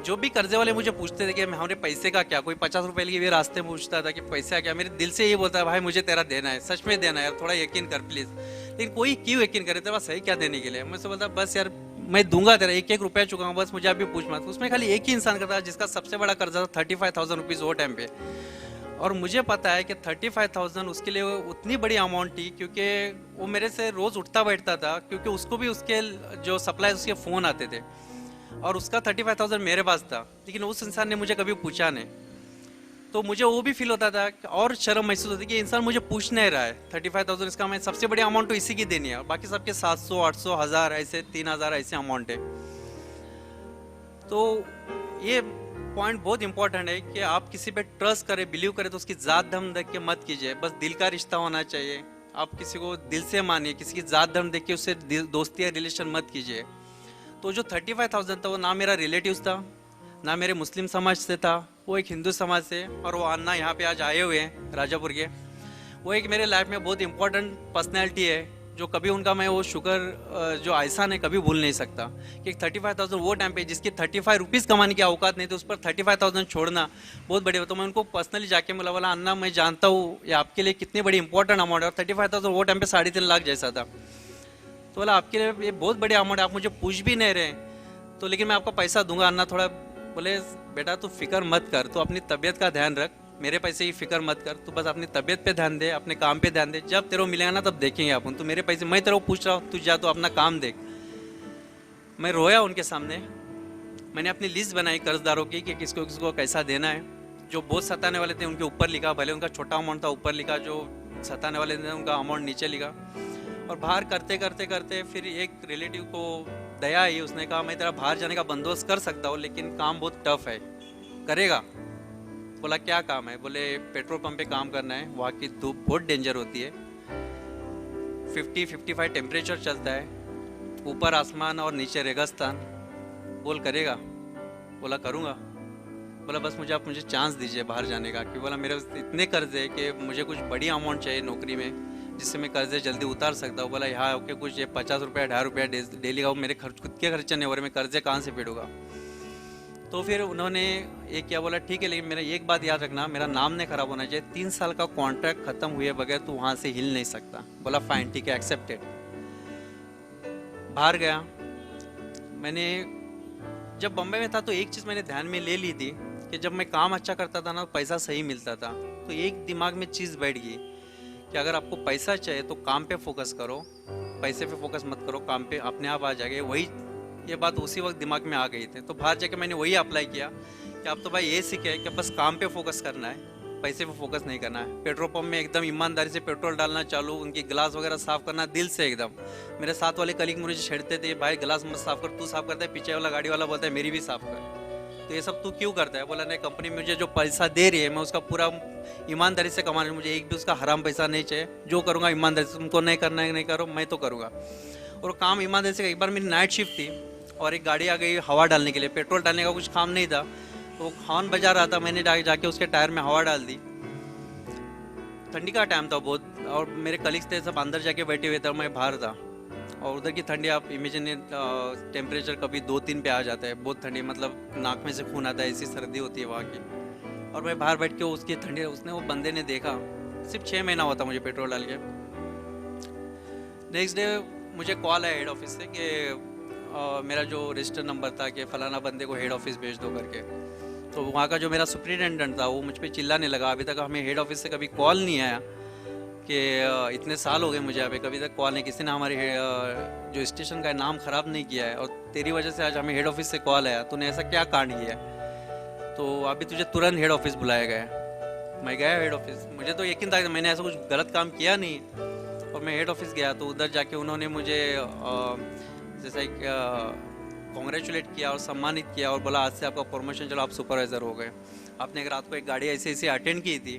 जो भी कर्जे वाले मुझे पूछते थे कि हमारे पैसे का क्या, कोई 50 रुपए के लिए रास्ते में पूछता था कि पैसा क्या, मेरे दिल से ये बोलता है भाई मुझे तेरा देना है, सच में देना है यार, थोड़ा यकीन कर प्लीज। लेकिन कोई क्यों यकीन करे, तेरा सही क्या देने के लिए। मुझसे बोलता बस यार मैं दूंगा, तेरा 1-1 रुपया चुकाऊंगा, बस मुझे अभी पूछ मत। उसमें खाली एक ही इंसान करता था जिसका सबसे बड़ा कर्जा था 35,000 रुपीज़ वो टाइम पे। और मुझे पता है कि 35,000 उसके लिए उतनी बड़ी अमाउंट थी, क्योंकि वो मेरे से रोज़ उठता बैठता था, क्योंकि उसको भी उसके जो सप्लाई उसके फ़ोन आते थे और उसका 35,000 मेरे पास था। लेकिन उस इंसान ने मुझे कभी पूछा नहीं। तो मुझे वो भी फील होता था और शर्म महसूस होती कि इंसान मुझे पूछ नहीं रहा है। 35,000 इसका मैं सबसे बड़ी अमाउंट तो इसी की देनी है, बाकी सबके 700 800 1000 ऐसे 3000 ऐसे अमाउंट है। तो ये पॉइंट बहुत इंपॉर्टेंट है कि आप किसी पे ट्रस्ट करें, बिलीव करें तो उसकी जात धर्म देख के मत कीजिए, बस दिल का रिश्ता होना चाहिए। आप किसी को दिल से मानिए, किसी की जात धर्म देख के उससे दोस्ती या रिलेशन मत कीजिए। तो जो 35,000 था वो ना मेरा रिलेटिव था, ना मेरे मुस्लिम समाज से था, वो एक हिंदू समाज से, और वो अन्ना यहाँ पे आज आए हुए हैं राजापुर के। वो एक मेरे लाइफ में बहुत इंपॉर्टेंट पर्सनैलिटी है, जो कभी उनका मैं वो शुक्र जो एहसान है कभी भूल नहीं सकता। कि 35,000 वो टाइम पे जिसकी 35 रुपीज़ कमाने की औकात नहीं थी, उस पर 35,000 छोड़ना बहुत बड़ी। तो मैं उनको पर्सनली जाके बोला अन्ना मैं जानता हूँ ये आपके लिए कितनी बड़ी इंपॉर्टेंट अमाउंट है, और 35,000 वो टाइम पे 3.5 लाख जैसा था। तो बोला आपके लिए ये बहुत बड़ी अमाउंट है, आप मुझे पूछ भी नहीं रहे तो, लेकिन मैं आपको पैसा दूंगा अन्ना। थोड़ा बोले बेटा तू फिक्र मत कर, तू अपनी तबीयत का ध्यान रख, मेरे पैसे की फिक्र मत कर, तू बस अपनी तबीयत पे ध्यान दे, अपने काम पे ध्यान दे, जब तेरे को मिलेगा ना तब देखेंगे अपन, तू मेरे पैसे मैं तेरे को पूछ रहा हूँ, तू जा तो अपना काम देख। मैं रोया उनके सामने। मैंने अपनी लिस्ट बनाई कर्जदारों की कि किसको किसको कैसा देना है। जो बहुत सताने वाले थे उनके ऊपर लिखा, भले उनका छोटा अमाउंट था ऊपर लिखा, जो सताने वाले थे उनका अमाउंट नीचे लिखा। और बाहर करते करते करते फिर एक रिलेटिव को दया आई, उसने कहा मैं तेरा बाहर जाने का बंदोबस्त कर सकता हूँ लेकिन काम बहुत टफ है, करेगा? बोला क्या काम है? बोले पेट्रोल पंप पे काम करना है, वहाँ की धूप बहुत डेंजर होती है, 50-55 टेम्परेचर चलता है, ऊपर आसमान और नीचे रेगिस्तान। बोल करेगा? बोला करूँगा। बोला बस मुझे चांस दीजिए बाहर जाने का, कि बोला मेरे इतने कर्ज है कि मुझे कुछ बड़ी अमाउंट चाहिए नौकरी में जिससे मैं कर्जे जल्दी उतार सकता हूँ। बोला यहाँ ओके कुछ 50 रुपया 2.5 रुपया डेली का मेरे खर्च खुद के खर्चे नहीं हो रहे, मैं कर्जे कहाँ से फेडूंगा? तो फिर उन्होंने एक क्या बोला, ठीक है लेकिन मेरा एक बात याद रखना, मेरा नाम नहीं खराब होना चाहिए, 3 साल का कॉन्ट्रैक्ट खत्म हुए बगैर तू वहाँ से हिल नहीं सकता। बोला फाइन ठीक है एक्सेप्टेड। बाहर गया। मैंने जब बम्बई में था तो एक चीज़ मैंने ध्यान में ले ली थी कि जब मैं काम अच्छा करता था ना पैसा सही मिलता था, तो एक दिमाग में चीज़ बैठ गई कि अगर आपको पैसा चाहिए तो काम पे फोकस करो, पैसे पे फोकस मत करो, काम पे अपने आप आ जाएगा। वही ये बात उसी वक्त दिमाग में आ गई थी। तो बाहर जाके मैंने वही अप्लाई किया कि आप तो भाई ये सीखे कि बस काम पे फोकस करना है, पैसे पे फोकस नहीं करना है। पेट्रोल पंप में एकदम ईमानदारी से पेट्रोल डालना चालू, उनकी गिलास वगैरह साफ़ करना दिल से एकदम। मेरे साथ वाले कलीग मुझे छेड़ते थे, भाई गिलास मत साफ़ कर, तू साफ़ करता है, पीछे वाला गाड़ी वाला बोलता है मेरी भी साफ़ कर, तो ये सब तू क्यों करता है? बोला नहीं कंपनी मुझे जो पैसा दे रही है मैं उसका पूरा ईमानदारी से कमाना, मुझे एक भी उसका हराम पैसा नहीं चाहिए, जो करूँगा ईमानदारी से। तुमको नहीं करना है नहीं करो, मैं तो करूँगा। और काम ईमानदारी से। एक बार मेरी नाइट शिफ्ट थी और एक गाड़ी आ गई हवा डालने के लिए, पेट्रोल डालने का कुछ काम नहीं था, तो वो हॉर्न बजा रहा था, मैंने जाके उसके टायर में हवा डाल दी। ठंडी का टाइम था बहुत, और मेरे कलीग्स थे सब अंदर जाके बैठे हुए थे, मैं बाहर था। और उधर की ठंडी आप इमेजिन, टेम्परेचर कभी 2-3 पे आ जाता है, बहुत ठंडी, मतलब नाक में से खून आता है, ऐसी सर्दी होती है वहाँ की। और मैं बाहर बैठ के उसकी ठंडी, उसने वो बंदे ने देखा, सिर्फ 6 महीना हुआ था मुझे पेट्रोल डाल के। नेक्स्ट डे मुझे कॉल आया हेड ऑफिस से कि मेरा जो रजिस्टर नंबर था कि फ़लाना बंदे को हेड ऑफिस भेज दो करके। तो वहाँ का जो मेरा सुपरिटेंडेंट था वो मुझ पर चिल्लाने लगा, अभी तक हमें हेड ऑफिस से कभी कॉल नहीं आया कि इतने साल हो गए मुझे, अभी कभी तक कॉल नहीं, किसी ने हमारे जो स्टेशन का नाम ख़राब नहीं किया है, और तेरी वजह से आज हमें हेड ऑफिस से कॉल आया, तूने ऐसा क्या कांड किया है, तो अभी तुझे तुरंत हेड ऑफिस बुलाया गया। मैं गया हेड ऑफिस, मुझे तो यकीन था कि मैंने ऐसा कुछ गलत काम किया नहीं, और मैं हेड ऑफिस गया तो उधर जाके उन्होंने मुझे जैसे कॉन्ग्रेचुलेट किया और सम्मानित किया, और बोला आज से आपका प्रमोशन, चलो आप सुपरवाइज़र हो गए। आपने एक रात को एक गाड़ी ऐसे ऐसे अटेंड की थी,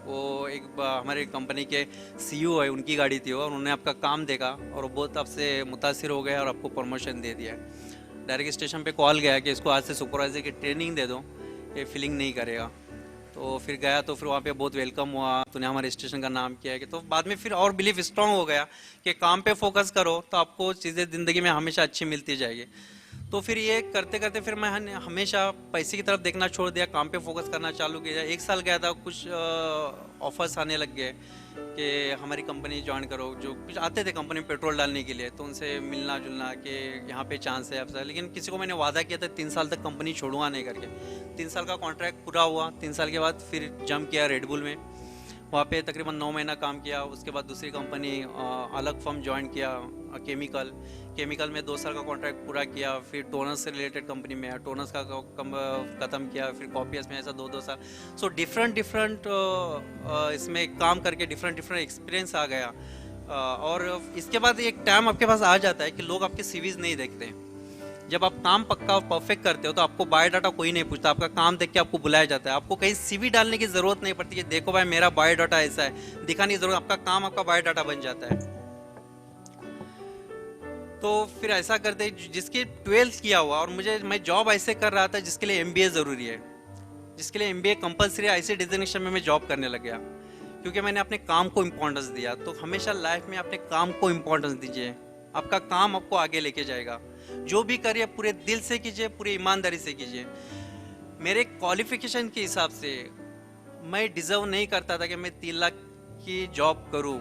वो एक हमारे कंपनी के सीईओ है उनकी गाड़ी थी, और उन्होंने आपका काम देखा और वो बहुत आपसे मुतासिर हो गए और आपको प्रमोशन दे दिया। डायरेक्ट स्टेशन पे कॉल गया कि इसको आज से सुपरवाइज़र की ट्रेनिंग दे दो, ये फीलिंग नहीं करेगा। तो फिर गया तो फिर वहाँ पे बहुत वेलकम हुआ, तूने हमारे स्टेशन का नाम किया है कि, तो बाद में फिर और बिलीफ स्ट्रांग हो गया कि काम पे फोकस करो तो आपको चीज़ें ज़िंदगी में हमेशा अच्छी मिलती जाएगी। तो फिर ये करते करते फिर मैं हमेशा पैसे की तरफ देखना छोड़ दिया, काम पे फोकस करना चालू किया। 1 साल गया था, कुछ ऑफर्स आने लग गए कि हमारी कंपनी ज्वाइन करो, जो कुछ आते थे कंपनी में पेट्रोल डालने के लिए, तो उनसे मिलना जुलना कि यहाँ पे चांस है आपसे। लेकिन किसी को मैंने वादा किया था 3 साल तक कंपनी छोड़ूंगा नहीं करके। 3 साल का कॉन्ट्रैक्ट पूरा हुआ, 3 साल के बाद फिर जंप किया रेडबुल में। वहाँ पे तकरीबन 9 महीना काम किया। उसके बाद दूसरी कंपनी अलग फर्म ज्वाइन किया, केमिकल में 2 साल का कॉन्ट्रैक्ट पूरा किया। फिर टोनस से रिलेटेड कंपनी में टोनस का ख़त्म किया। फिर कॉपीएस में ऐसा 2 साल। सो डिफरेंट इसमें काम करके डिफरेंट एक्सपीरियंस आ गया। और इसके बाद एक टाइम आपके पास आ जाता है कि लोग आपके सीवीज नहीं देखते। जब आप काम पक्का और परफेक्ट करते हो तो आपको बायोडाटा कोई नहीं पूछता, आपका काम देख के आपको बुलाया जाता है। आपको कहीं सीवी डालने की जरूरत नहीं पड़ती कि देखो भाई मेरा बायोडाटा ऐसा है, दिखाने की जरूरत, आपका काम आपका बायोडाटा बन जाता है। तो फिर ऐसा करते जिसके 12th किया हुआ और मैं जॉब ऐसे कर रहा था जिसके लिए MBA जरूरी है, जिसके लिए MBA कंपलसरी है, ऐसे डिजिग्नेशन में मैं जॉब करने लग गया क्योंकि मैंने अपने काम को इम्पोर्टेंस दिया। तो हमेशा लाइफ में अपने काम को इम्पोर्टेंस दीजिए, आपका काम आपको आगे लेके जाएगा। जो भी करिए पूरे दिल से कीजिए, पूरी ईमानदारी से कीजिए। मेरे क्वालिफिकेशन के हिसाब से मैं डिजर्व नहीं करता था कि मैं 3 लाख की जॉब करूं,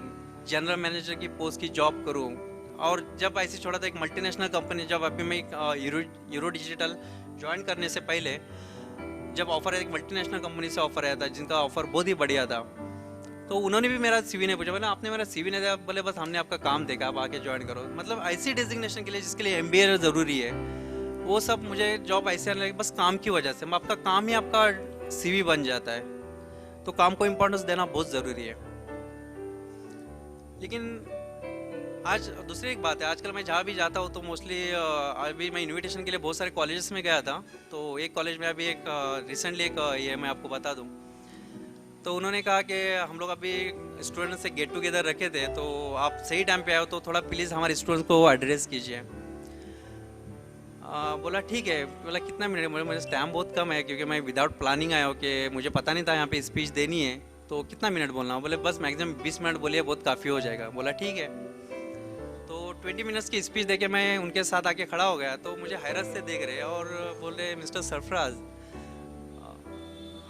जनरल मैनेजर की पोस्ट की जॉब करूं। और जब ऐसे छोड़ा था एक मल्टीनेशनल कंपनी, जब अभी मैं यूरो डिजिटल ज्वाइन करने से पहले जब ऑफर एक मल्टीनेशनल कंपनी से ऑफर आया था जिनका ऑफर बहुत ही बढ़िया था, तो उन्होंने भी मेरा सीवी नहीं पूछा। बोले आपने मेरा सीवी नहीं दिया, बोले बस हमने आपका काम देखा, आप आके ज्वाइन करो। मतलब ऐसी डेजिग्नेशन के लिए जिसके लिए MBA जरूरी है, वो सब मुझे जॉब ऐसे आने लगी बस काम की वजह से। आपका काम ही आपका CV बन जाता है। तो काम को इम्पोर्टेंस देना बहुत ज़रूरी है। लेकिन आज दूसरी एक बात है, आजकल मैं जहाँ भी जाता हूँ तो मोस्टली अभी मैं इन्विटेशन के लिए बहुत सारे कॉलेजेस में गया था। तो एक कॉलेज में अभी एक रिसेंटली एक ये मैं आपको बता दूँ, तो उन्होंने कहा कि हम लोग अभी स्टूडेंट से गेट टुगेदर रखे थे, तो आप सही टाइम पे आए हो तो थोड़ा प्लीज़ हमारे स्टूडेंट्स को एड्रेस कीजिए। बोला ठीक है। बोला कितना मिनट? मुझे टाइम बहुत कम है क्योंकि मैं विदाउट प्लानिंग आया हूँ कि मुझे पता नहीं था यहाँ पे स्पीच देनी है, तो कितना मिनट बोलना? बोले बस मैक्सिमम 20 मिनट बोलिए, बहुत काफ़ी हो जाएगा। बोला ठीक है। तो 20 मिनट्स की स्पीच देके मैं उनके साथ आके खड़ा हो गया। तो मुझे हैरत से देख रहे और बोल रहे मिस्टर सरफराज,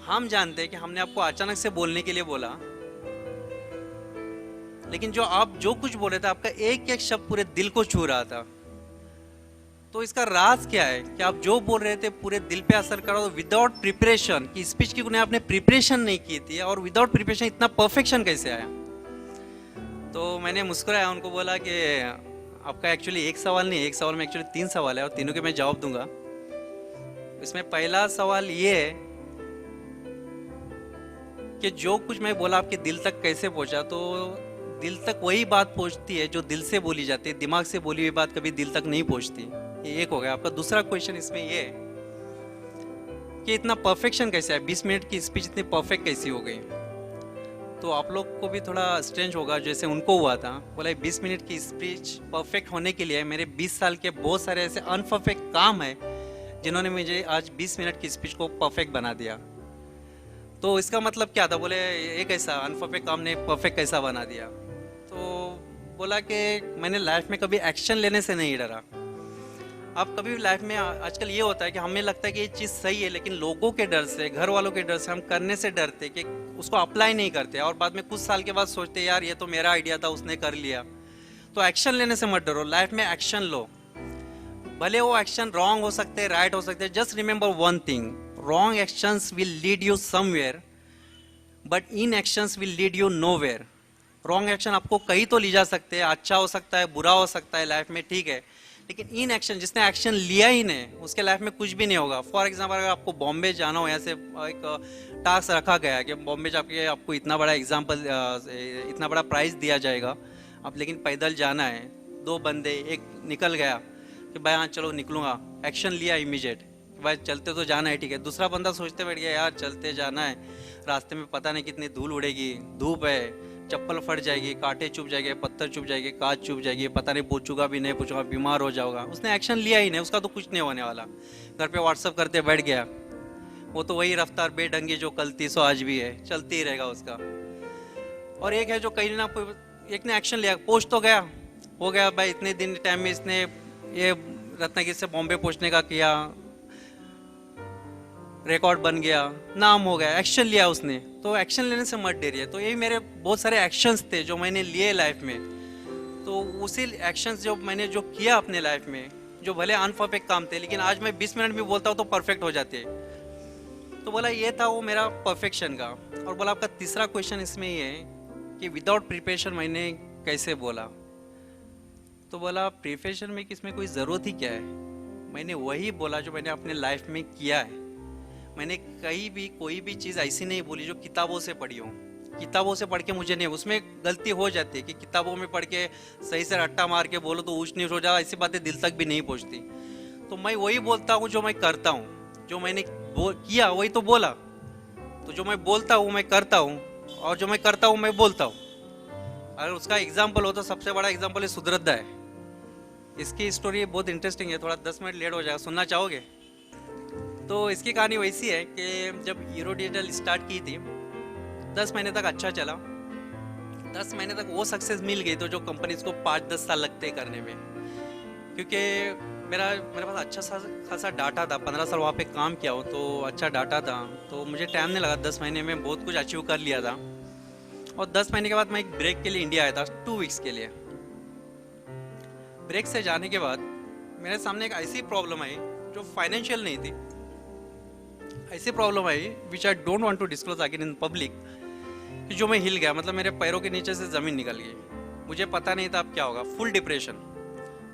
हम जानते हैं कि हमने आपको अचानक से बोलने के लिए बोला, लेकिन आप जो कुछ बोल रहे थे आपका एक एक शब्द पूरे दिल को छू रहा था। तो इसका राज क्या है कि आप जो बोल रहे थे पूरे दिल पे असर कर रहा था विदाउट प्रिपरेशन। की स्पीच की उन्हें आपने प्रिपरेशन नहीं की थी और विदाउट प्रिपरेशन इतना परफेक्शन कैसे आया? तो मैंने मुस्कुराया, उनको बोला कि आपका एक्चुअली एक सवाल नहीं, एक सवाल में एक्चुअली 3 सवाल है और तीनों के मैं जवाब दूंगा। इसमें पहला सवाल ये है कि जो कुछ मैं बोला आपके दिल तक कैसे पहुंचा? तो दिल तक वही बात पहुंचती है जो दिल से बोली जाती है, दिमाग से बोली हुई बात कभी दिल तक नहीं पहुंचती। ये एक हो गया। आपका दूसरा क्वेश्चन इसमें ये है कि इतना परफेक्शन कैसे है, 20 मिनट की स्पीच इतनी परफेक्ट कैसी हो गई? तो आप लोग को भी थोड़ा स्ट्रेंज होगा जैसे उनको हुआ था। बोला 20 मिनट की स्पीच परफेक्ट होने के लिए मेरे 20 साल के बहुत सारे ऐसे अनपरफेक्ट काम है जिन्होंने मुझे आज 20 मिनट की स्पीच को परफेक्ट बना दिया। तो इसका मतलब क्या था? बोले एक ऐसा अनपरफेक्ट काम ने परफेक्ट कैसा बना दिया? तो बोला कि मैंने लाइफ में कभी एक्शन लेने से नहीं डरा। अब कभी लाइफ में आजकल ये होता है कि हमें लगता है कि ये चीज़ सही है, लेकिन लोगों के डर से, घर वालों के डर से हम करने से डरते कि उसको अप्लाई नहीं करते और बाद में कुछ साल के बाद सोचते यार ये तो मेरा आइडिया था, उसने कर लिया। तो एक्शन लेने से मत डरो, लाइफ में एक्शन लो। भले वो एक्शन रॉन्ग हो सकते हैं, राइट हो सकते हैं, just remember one thing, wrong actions will lead you somewhere but inactions will lead you nowhere। wrong action आपको कहीं तो ले जा सकते हैं, अच्छा हो सकता है, बुरा हो सकता है लाइफ में, ठीक है, लेकिन इन एक्शन, जिसने एक्शन लिया ही नहीं उसके लाइफ में कुछ भी नहीं होगा। फॉर एग्जाम्पल अगर आपको बॉम्बे जाना हो, यहाँ से एक टास्क रखा गया है कि बॉम्बे जाके आपको इतना बड़ा एग्जाम्पल, इतना बड़ा प्राइज दिया जाएगा, आप लेकिन पैदल जाना है। 2 बंदे, एक निकल गया कि भाई हाँ चलो निकलूंगा, एक्शन लिया इमीडिएट, भाई चलते तो जाना है, ठीक है। दूसरा बंदा सोचते बैठ गया यार चलते जाना है, रास्ते में पता नहीं कितनी धूल उड़ेगी, धूप है, चप्पल फट जाएगी, कांटे चुभ जाएंगे, पत्थर चुभ जाएंगे, कांच चुभ जाएगी, पता नहीं पूछूंगा भी नहीं पूछूंगा, बीमार हो जाऊंगा। उसने एक्शन लिया ही नहीं, उसका तो कुछ नहीं होने वाला। घर पे व्हाट्सअप करते बैठ गया, वो तो वही रफ्तार बेढंगी जो कल थी सो आज भी है, चलती ही रहेगा उसका। और एक है जो कहीं ना, एक ने एक्शन लिया, पहुंच तो गया, हो गया भाई इतने दिन टाइम में इसने ये रत्नागिरी से बॉम्बे पहुंचने का किया, रिकॉर्ड बन गया, नाम हो गया, एक्शन लिया उसने। तो एक्शन लेने से मत डरिए। तो यही मेरे बहुत सारे एक्शंस थे जो मैंने लिए लाइफ में। तो उसी एक्शंस जो मैंने जो किया अपने लाइफ में, जो भले अनपरफेक्ट काम थे, लेकिन आज मैं 20 मिनट भी बोलता हूँ तो परफेक्ट हो जाते हैं। तो बोला ये था वो मेरा परफेक्शन का। और बोला आपका तीसरा क्वेश्चन इसमें ये है कि विदाउट प्रिपरेशन मैंने कैसे बोला। तो बोला प्रिपरेशन में कि इसमें कोई ज़रूरत ही क्या है, मैंने वही बोला जो मैंने अपने लाइफ में किया है। मैंने कहीं भी कोई भी चीज़ ऐसी नहीं बोली जो किताबों से पढ़ी हो। किताबों से पढ़ के मुझे नहीं, उसमें गलती हो जाती है कि किताबों में पढ़ के सही से रट्टा मार के बोलो तो ऊंच नीच हो जाए, ऐसी बातें दिल तक भी नहीं पहुंचती। तो मैं वही बोलता हूँ जो मैं करता हूँ, जो मैंने किया वही तो बोला। तो जो मैं बोलता हूँ मैं करता हूँ, और जो मैं करता हूँ मैं बोलता हूँ। अगर उसका एग्जाम्पल हो तो सबसे बड़ा एग्जाम्पल है सुदृढ़ है। इसकी स्टोरी बहुत इंटरेस्टिंग है, थोड़ा 10 मिनट लेट हो जाएगा, सुनना चाहोगे? तो इसकी कहानी वैसी है कि जब हीरो डिजिटल स्टार्ट की थी 10 महीने तक अच्छा चला। 10 महीने तक वो सक्सेस मिल गई तो जो कंपनीज को 5-10 साल लगते हैं करने में, क्योंकि मेरे पास अच्छा खासा डाटा था। 15 साल वहाँ पे काम किया हो तो अच्छा डाटा था, तो मुझे टाइम नहीं लगा। 10 महीने में बहुत कुछ अचीव कर लिया था। और 10 महीने के बाद मैं एक ब्रेक के लिए इंडिया आया था 2 वीक्स के लिए। ब्रेक से जाने के बाद मेरे सामने एक ऐसी प्रॉब्लम आई जो फाइनेंशियल नहीं थी, ऐसी प्रॉब्लम आई which I don't want to disclose again in public, कि जो मैं हिल गया, मतलब मेरे पैरों के नीचे से ज़मीन निकल गई। मुझे पता नहीं था अब क्या होगा। फुल डिप्रेशन,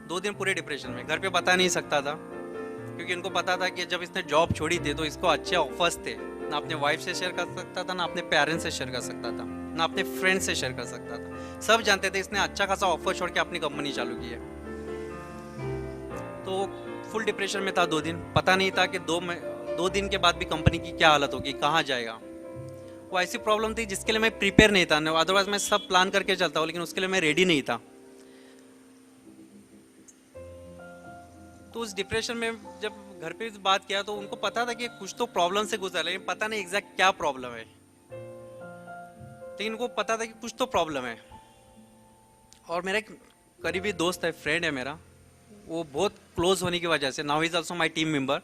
2 दिन पूरे डिप्रेशन में। घर पे बता नहीं सकता था क्योंकि इनको पता था कि जब इसने जॉब छोड़ी थी तो इसको अच्छे ऑफर्स थे। ना अपने वाइफ से शेयर कर सकता था, ना अपने पेरेंट्स से शेयर कर सकता था, ना अपने फ्रेंड्स से शेयर कर सकता था। सब जानते थे इसने अच्छा खासा ऑफर छोड़ के अपनी कंपनी चालू की है। तो फुल डिप्रेशन में था 2 दिन। पता नहीं था कि 2 दिन के बाद भी कंपनी की क्या हालत होगी, कहाँ जाएगा। वो ऐसी प्रॉब्लम थी जिसके लिए मैं प्रिपेयर नहीं था। अदरवाइज मैं सब प्लान करके चलता हूँ, लेकिन उसके लिए मैं रेडी नहीं था। तो उस डिप्रेशन में जब घर पे बात किया तो उनको पता था कि कुछ तो प्रॉब्लम से गुजर, लेकिन पता नहीं एग्जैक्ट क्या प्रॉब्लम है, लेकिन उनको पता था कि कुछ तो प्रॉब्लम है। और मेरा एक करीबी दोस्त है, फ्रेंड है मेरा, वो बहुत क्लोज होने की वजह से, now he is also my team member.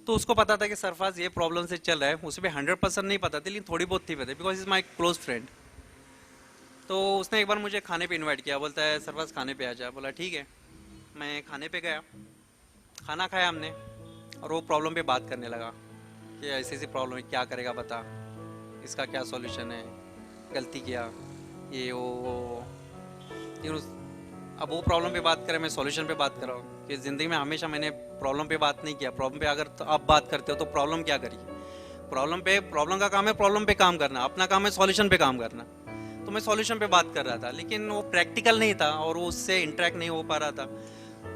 तो उसको पता था कि सरफराज ये प्रॉब्लम से चल रहा है। उसे भी 100% नहीं पता थी, लेकिन थोड़ी बहुत थी पता, because is my close friend. तो उसने एक बार मुझे खाने पे इनवाइट किया, बोलता है सरफराज खाने पे आ जा। बोला ठीक है। मैं खाने पे गया, खाना खाया हमने, और वो प्रॉब्लम पे बात करने लगा कि ऐसी ऐसी प्रॉब्लम है, क्या करेगा बता, इसका क्या सॉल्यूशन है, गलती किया ये वो। अब वो प्रॉब्लम पे बात करें, मैं सॉल्यूशन पे बात कर रहा हूँ कि ज़िंदगी में हमेशा मैंने प्रॉब्लम पे बात नहीं किया। प्रॉब्लम पे अगर तो आप बात करते हो तो प्रॉब्लम क्या करी? प्रॉब्लम का काम है प्रॉब्लम पे काम करना, अपना काम है सॉल्यूशन पे काम करना। तो मैं सॉल्यूशन पे बात कर रहा था, लेकिन वो प्रैक्टिकल नहीं था और वो उससे इंटरेक्ट नहीं हो पा रहा था।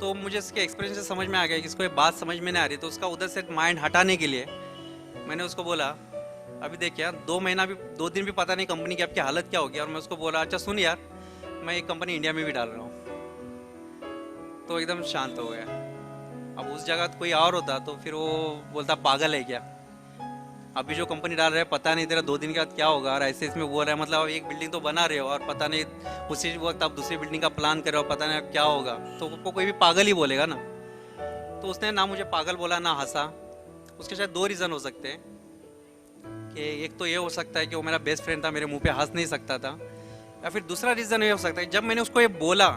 तो मुझे इसके एक्सपीरियंस से समझ में आ गया कि इसको ये बात समझ में नहीं आ रही। तो उसका उधर से माइंड हटाने के लिए मैंने उसको बोला, अभी देख यार 2 दिन भी पता नहीं कंपनी की आपकी हालत क्या होगी। और मैं उसको बोला, अच्छा सुन यार, मैं एक कंपनी इंडिया में भी डाल रहा हूँ। तो एकदम शांत हो गया। अब उस जगह कोई और होता तो फिर वो बोलता पागल है क्या, अभी जो कंपनी डाल रहा है पता नहीं तेरा 2 दिन के बाद क्या होगा, और ऐसे इसमें बोल रहा है, मतलब एक बिल्डिंग तो बना रहे हो और पता नहीं उसी वक्त आप दूसरी बिल्डिंग का प्लान कर रहे हो, पता नहीं अब क्या होगा। तो वो कोई भी पागल ही बोलेगा ना। तो उसने ना मुझे पागल बोला ना हंसा। उसके शायद 2 रीज़न हो सकते हैं कि एक तो ये हो सकता है कि वो मेरा बेस्ट फ्रेंड था, मेरे मुंह पे हंस नहीं सकता था, या फिर दूसरा रीज़न ये हो सकता है जब मैंने उसको ये बोला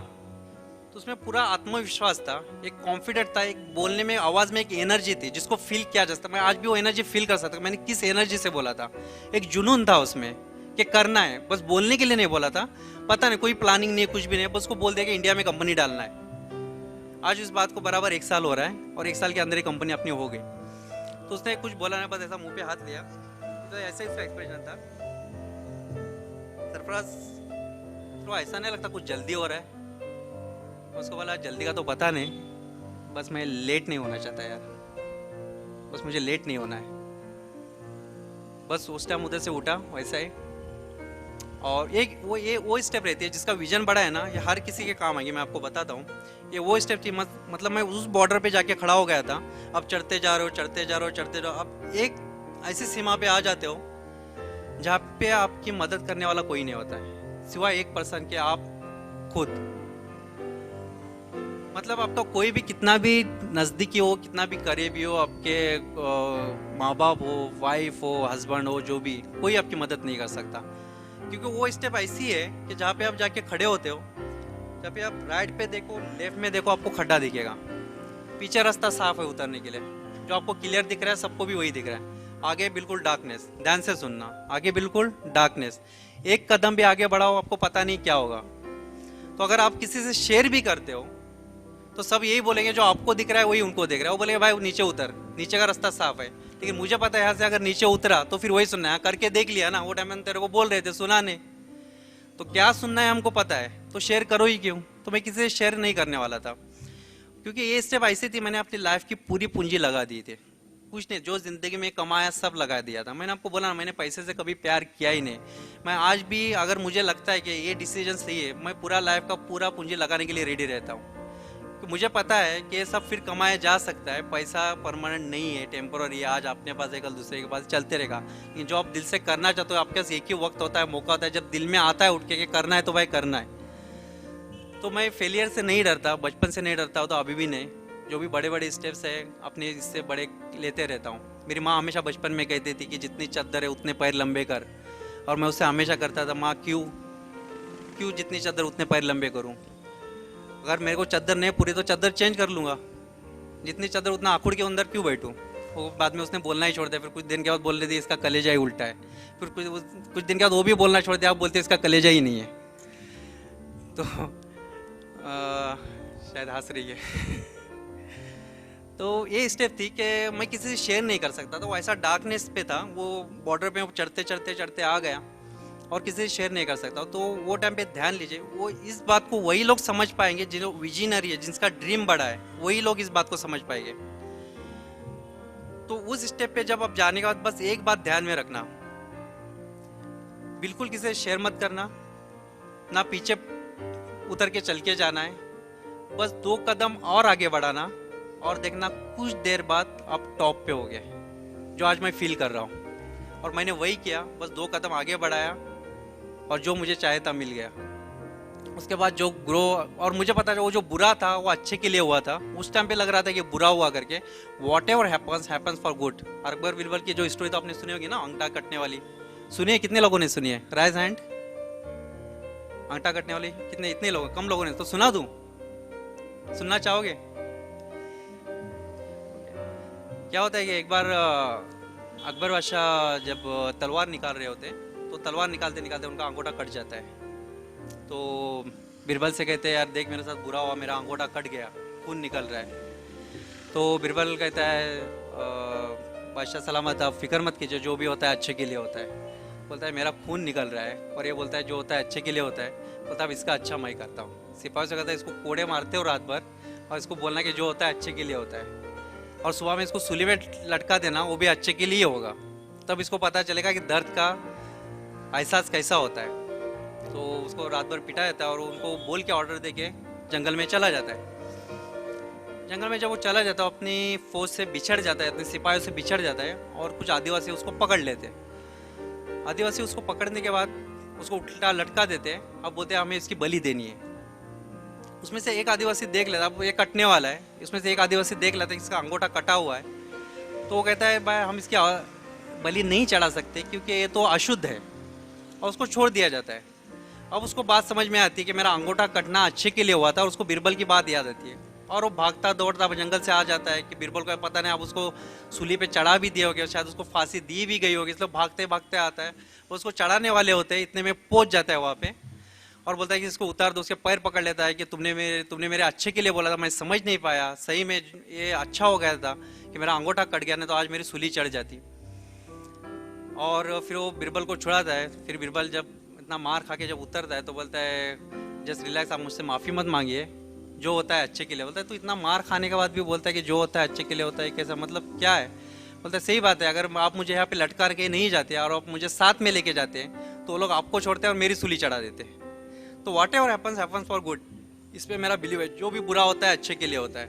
तो उसमें पूरा आत्मविश्वास था, एक कॉन्फिडेंट था, एक बोलने में आवाज़ में एक एनर्जी थी जिसको फील किया जा सकता। मैं आज भी वो एनर्जी फील कर सकता। मैंने किस एनर्जी से बोला था, एक जुनून था उसमें कि करना है, बस बोलने के लिए नहीं बोला था। पता नहीं कोई प्लानिंग नहीं, कुछ भी नहीं, बस उसको बोल दिया कि इंडिया में कंपनी डालना है। आज इस बात को बराबर 1 साल हो रहा है और 1 साल के अंदर ही कंपनी अपनी हो गई। तो उसने कुछ बोला नहीं, बस ऐसा मुंह पे हाथ लिया। तो ऐसा ही उसका एक्सप्रेशन था, सरफराज तो ऐसा नहीं लगता कुछ जल्दी हो रहा है? उसको बोला जल्दी का तो पता नहीं, बस मैं लेट नहीं होना चाहता यार, बस मुझे लेट नहीं होना है। बस उस टाइम उधर से उठा वैसा ही। और एक वो स्टेप रहती है जिसका विजन बड़ा है ना, ये हर किसी के काम आएगी। मैं आपको बताता हूँ, ये वो स्टेप थी। मतलब मैं उस बॉर्डर पे जाके खड़ा हो गया था। अब चढ़ते जा रहे हो, चढ़ते जा रहे हो, चढ़ते जाओ। अब एक ऐसी सीमा पे आ जाते हो जहाँ पे आपकी मदद करने वाला कोई नहीं होता है सिवाय एक पर्सन के, आप खुद। मतलब आपका कोई भी कितना भी नज़दीकी हो, कितना भी करीबी हो, आपके माँ बाप हो, वाइफ हो, हस्बैंड हो, जो भी, कोई आपकी मदद नहीं कर सकता। क्योंकि वो स्टेप ऐसी है कि जहाँ पे आप जाके खड़े होते हो, जहाँ पे आप राइट पे देखो, लेफ्ट में देखो, आपको खड्डा दिखेगा, पीछे रास्ता साफ है उतरने के लिए, जो आपको क्लियर दिख रहा है सबको भी वही दिख रहा है। आगे बिल्कुल डार्कनेस, ध्यान से सुनना, आगे बिल्कुल डार्कनेस, एक कदम भी आगे बढ़ाओ आपको पता नहीं क्या होगा। तो अगर आप किसी से शेयर भी करते हो तो सब यही बोलेंगे जो आपको दिख रहा है वही उनको दिख रहा है, वो बोलेंगे भाई नीचे उतर, नीचे का रास्ता साफ है। लेकिन मुझे पता है यहाँ से अगर नीचे उतरा तो फिर वही सुनना है, करके देख लिया ना, वो टाइम में तेरे को बोल रहे थे सुना नहीं, तो क्या सुनना है हमको पता है, तो शेयर करो ही क्यों। तो मैं किसी से शेयर नहीं करने वाला था, क्योंकि ये स्टेप ऐसी थी, मैंने अपनी लाइफ की पूरी पूंजी लगा दी थी, कुछ नहीं, जो जिंदगी में कमाया सब लगा दिया था। मैंने आपको बोला ना, मैंने पैसे से कभी प्यार किया ही नहीं। मैं आज भी अगर मुझे लगता है कि ये डिसीजन सही है, मैं पूरा लाइफ का पूरा पूंजी लगाने के लिए रेडी रहता हूँ। तो मुझे पता है कि ये सब फिर कमाया जा सकता है, पैसा परमानेंट नहीं है, टेम्पोररी है, आज अपने पास है कल दूसरे के पास चलते रहेगा। लेकिन जो आप दिल से करना चाहते हो आपके पास एक ही वक्त होता है, मौका होता है, जब दिल में आता है उठ के कि करना है तो भाई करना है। तो मैं फेलियर से नहीं डरता, बचपन से नहीं डरता हूँ, तो अभी भी नहीं। जो भी बड़े बड़े स्टेप्स है अपने इससे बड़े लेते रहता हूँ। मेरी माँ हमेशा बचपन में कहती थी कि जितनी चद्दर है उतने पैर लंबे कर, और मैं उससे हमेशा करता था, माँ क्यों क्यों जितनी चद्दर उतने पैर लंबे करूँ, अगर मेरे को चद्दर नहीं पूरी तो चद्दर चेंज कर लूँगा, जितनी चद्दर उतना आखुड़ के अंदर क्यों बैठूँ। वो बाद में उसने बोलना ही छोड़ दिया, फिर कुछ दिन के बाद बोल रही थी इसका कलेजा ही उल्टा है, फिर कुछ दिन के बाद वो भी बोलना छोड़ दिया, आप बोलते इसका कलेजा ही नहीं है। तो शायद हंस रही है। तो ये स्टेप थी कि मैं किसी से शेयर नहीं कर सकता था, वो ऐसा डार्कनेस पे था, वो बॉर्डर पे चढ़ते चढ़ते चढ़ते आ गया और किसी से शेयर नहीं कर सकता। तो वो टाइम पे ध्यान लीजिए, वो इस बात को वही लोग समझ पाएंगे जो विजनरी है, जिसका ड्रीम बड़ा है, वही लोग इस बात को समझ पाएंगे। तो उस स्टेप पे जब आप जाने के बाद बस एक बात ध्यान में रखना, बिल्कुल किसी से शेयर मत करना, ना पीछे उतर के चल के जाना है, बस 2 कदम और आगे बढ़ाना और देखना कुछ देर बाद आप टॉप पे हो गए, जो आज मैं फील कर रहा हूँ। और मैंने वही किया, बस 2 कदम आगे बढ़ाया और जो मुझे चाहे था मिल गया। उसके बाद जो ग्रो, और मुझे पता था वो जो बुरा था वो अच्छे के लिए हुआ था। उस टाइम पे लग रहा था कि बुरा हुआ करके, what ever happens happens for good. Akbar Birbal की जो स्टोरी तो आपने सुनी होगी ना, अंगठा कटने वाली, सुनिए कितने लोगों ने सुनी है, राइज हैंड। अंगठा कटने वाली कितने, इतने लोग, कम लोगों ने, तो सुना दूं, सुनना चाहोगे? क्या होता है कि एक बार अकबर बादशाह जब तलवार निकाल रहे होते, तो तलवार निकालते निकालते उनका अंगूठा कट जाता है। तो बिरबल से कहते हैं यार देख मेरे साथ बुरा हुआ, मेरा अंगूठा कट गया, खून निकल रहा है। तो बिरबल कहता है बादशाह सलामत, आप फिक्र मत कीजिए, जो भी होता है अच्छे के लिए होता है। बोलता है मेरा खून निकल रहा है, और ये बोलता है जो होता है अच्छे के लिए होता है। बोलता है अब इसका अच्छा मैं करता हूँ। सिपाही से कहता है इसको कोड़े मारते हो रात भर और इसको बोलना कि जो होता है अच्छे के लिए होता है, और सुबह में इसको सूली में लटका देना, वो भी अच्छे के लिए होगा, तब इसको पता चलेगा कि दर्द का एहसास कैसा होता है। तो उसको रात भर पिटा जाता है और उनको बोल के ऑर्डर दे के जंगल में चला जाता है। जंगल में जब वो चला जाता है अपनी फौज से बिछड़ जाता है, अपने सिपाहियों से बिछड़ जाता है, और कुछ आदिवासी उसको पकड़ लेते हैं। आदिवासी उसको पकड़ने के बाद उसको उल्टा लटका देते हैं। अब बोलते हैं हमें इसकी बलि देनी है। उसमें से एक आदिवासी देख लेता, अब ये कटने वाला है, उसमें से एक आदिवासी देख लेता है इसका अंगूठा कटा हुआ है। तो वो कहता है भाई हम इसकी बलि नहीं चढ़ा सकते क्योंकि ये तो अशुद्ध है, और उसको छोड़ दिया जाता है। अब उसको बात समझ में आती है कि मेरा अंगूठा कटना अच्छे के लिए हुआ था, और उसको बिरबल की बात याद आती है, और वो भागता दौड़ता जंगल से आ जाता है कि बिरबल को पता नहीं, अब उसको सूली पे चढ़ा भी दिया हो गया, शायद उसको फांसी दी भी गई होगी, इसलिए भागते भागते आता है। वो उसको चढ़ाने वाले होते हैं, इतने में पहुंच जाता है वहाँ पे, और बोलता है कि इसको उतार दो। उसके पैर पकड़ लेता है कि तुमने मेरे अच्छे के लिए बोला था, मैं समझ नहीं पाया, सही में ये अच्छा हो गया था कि मेरा अंगूठा कट गया, नहीं तो आज मेरी सूली चढ़ जाती। और फिर वो बिरबल को छुड़ाता है। फिर बिरबल जब इतना मार खा के जब उतरता है तो बोलता है जस्ट रिलैक्स, आप मुझसे माफ़ी मत मांगिए, जो होता है अच्छे के लिए। बोलता है तो इतना मार खाने के बाद भी बोलता है कि जो होता है अच्छे के लिए होता है, कैसा मतलब क्या है? बोलता है सही बात है, अगर आप मुझे यहाँ पे लटका के नहीं जाते और आप मुझे साथ में लेके जाते हैं तो वो लोग आपको छोड़ते हैं और मेरी सूली चढ़ा देते हैं। तो what ever happens happens for good, इस पर मेरा बिलीव है, जो भी बुरा होता है अच्छे के लिए होता है।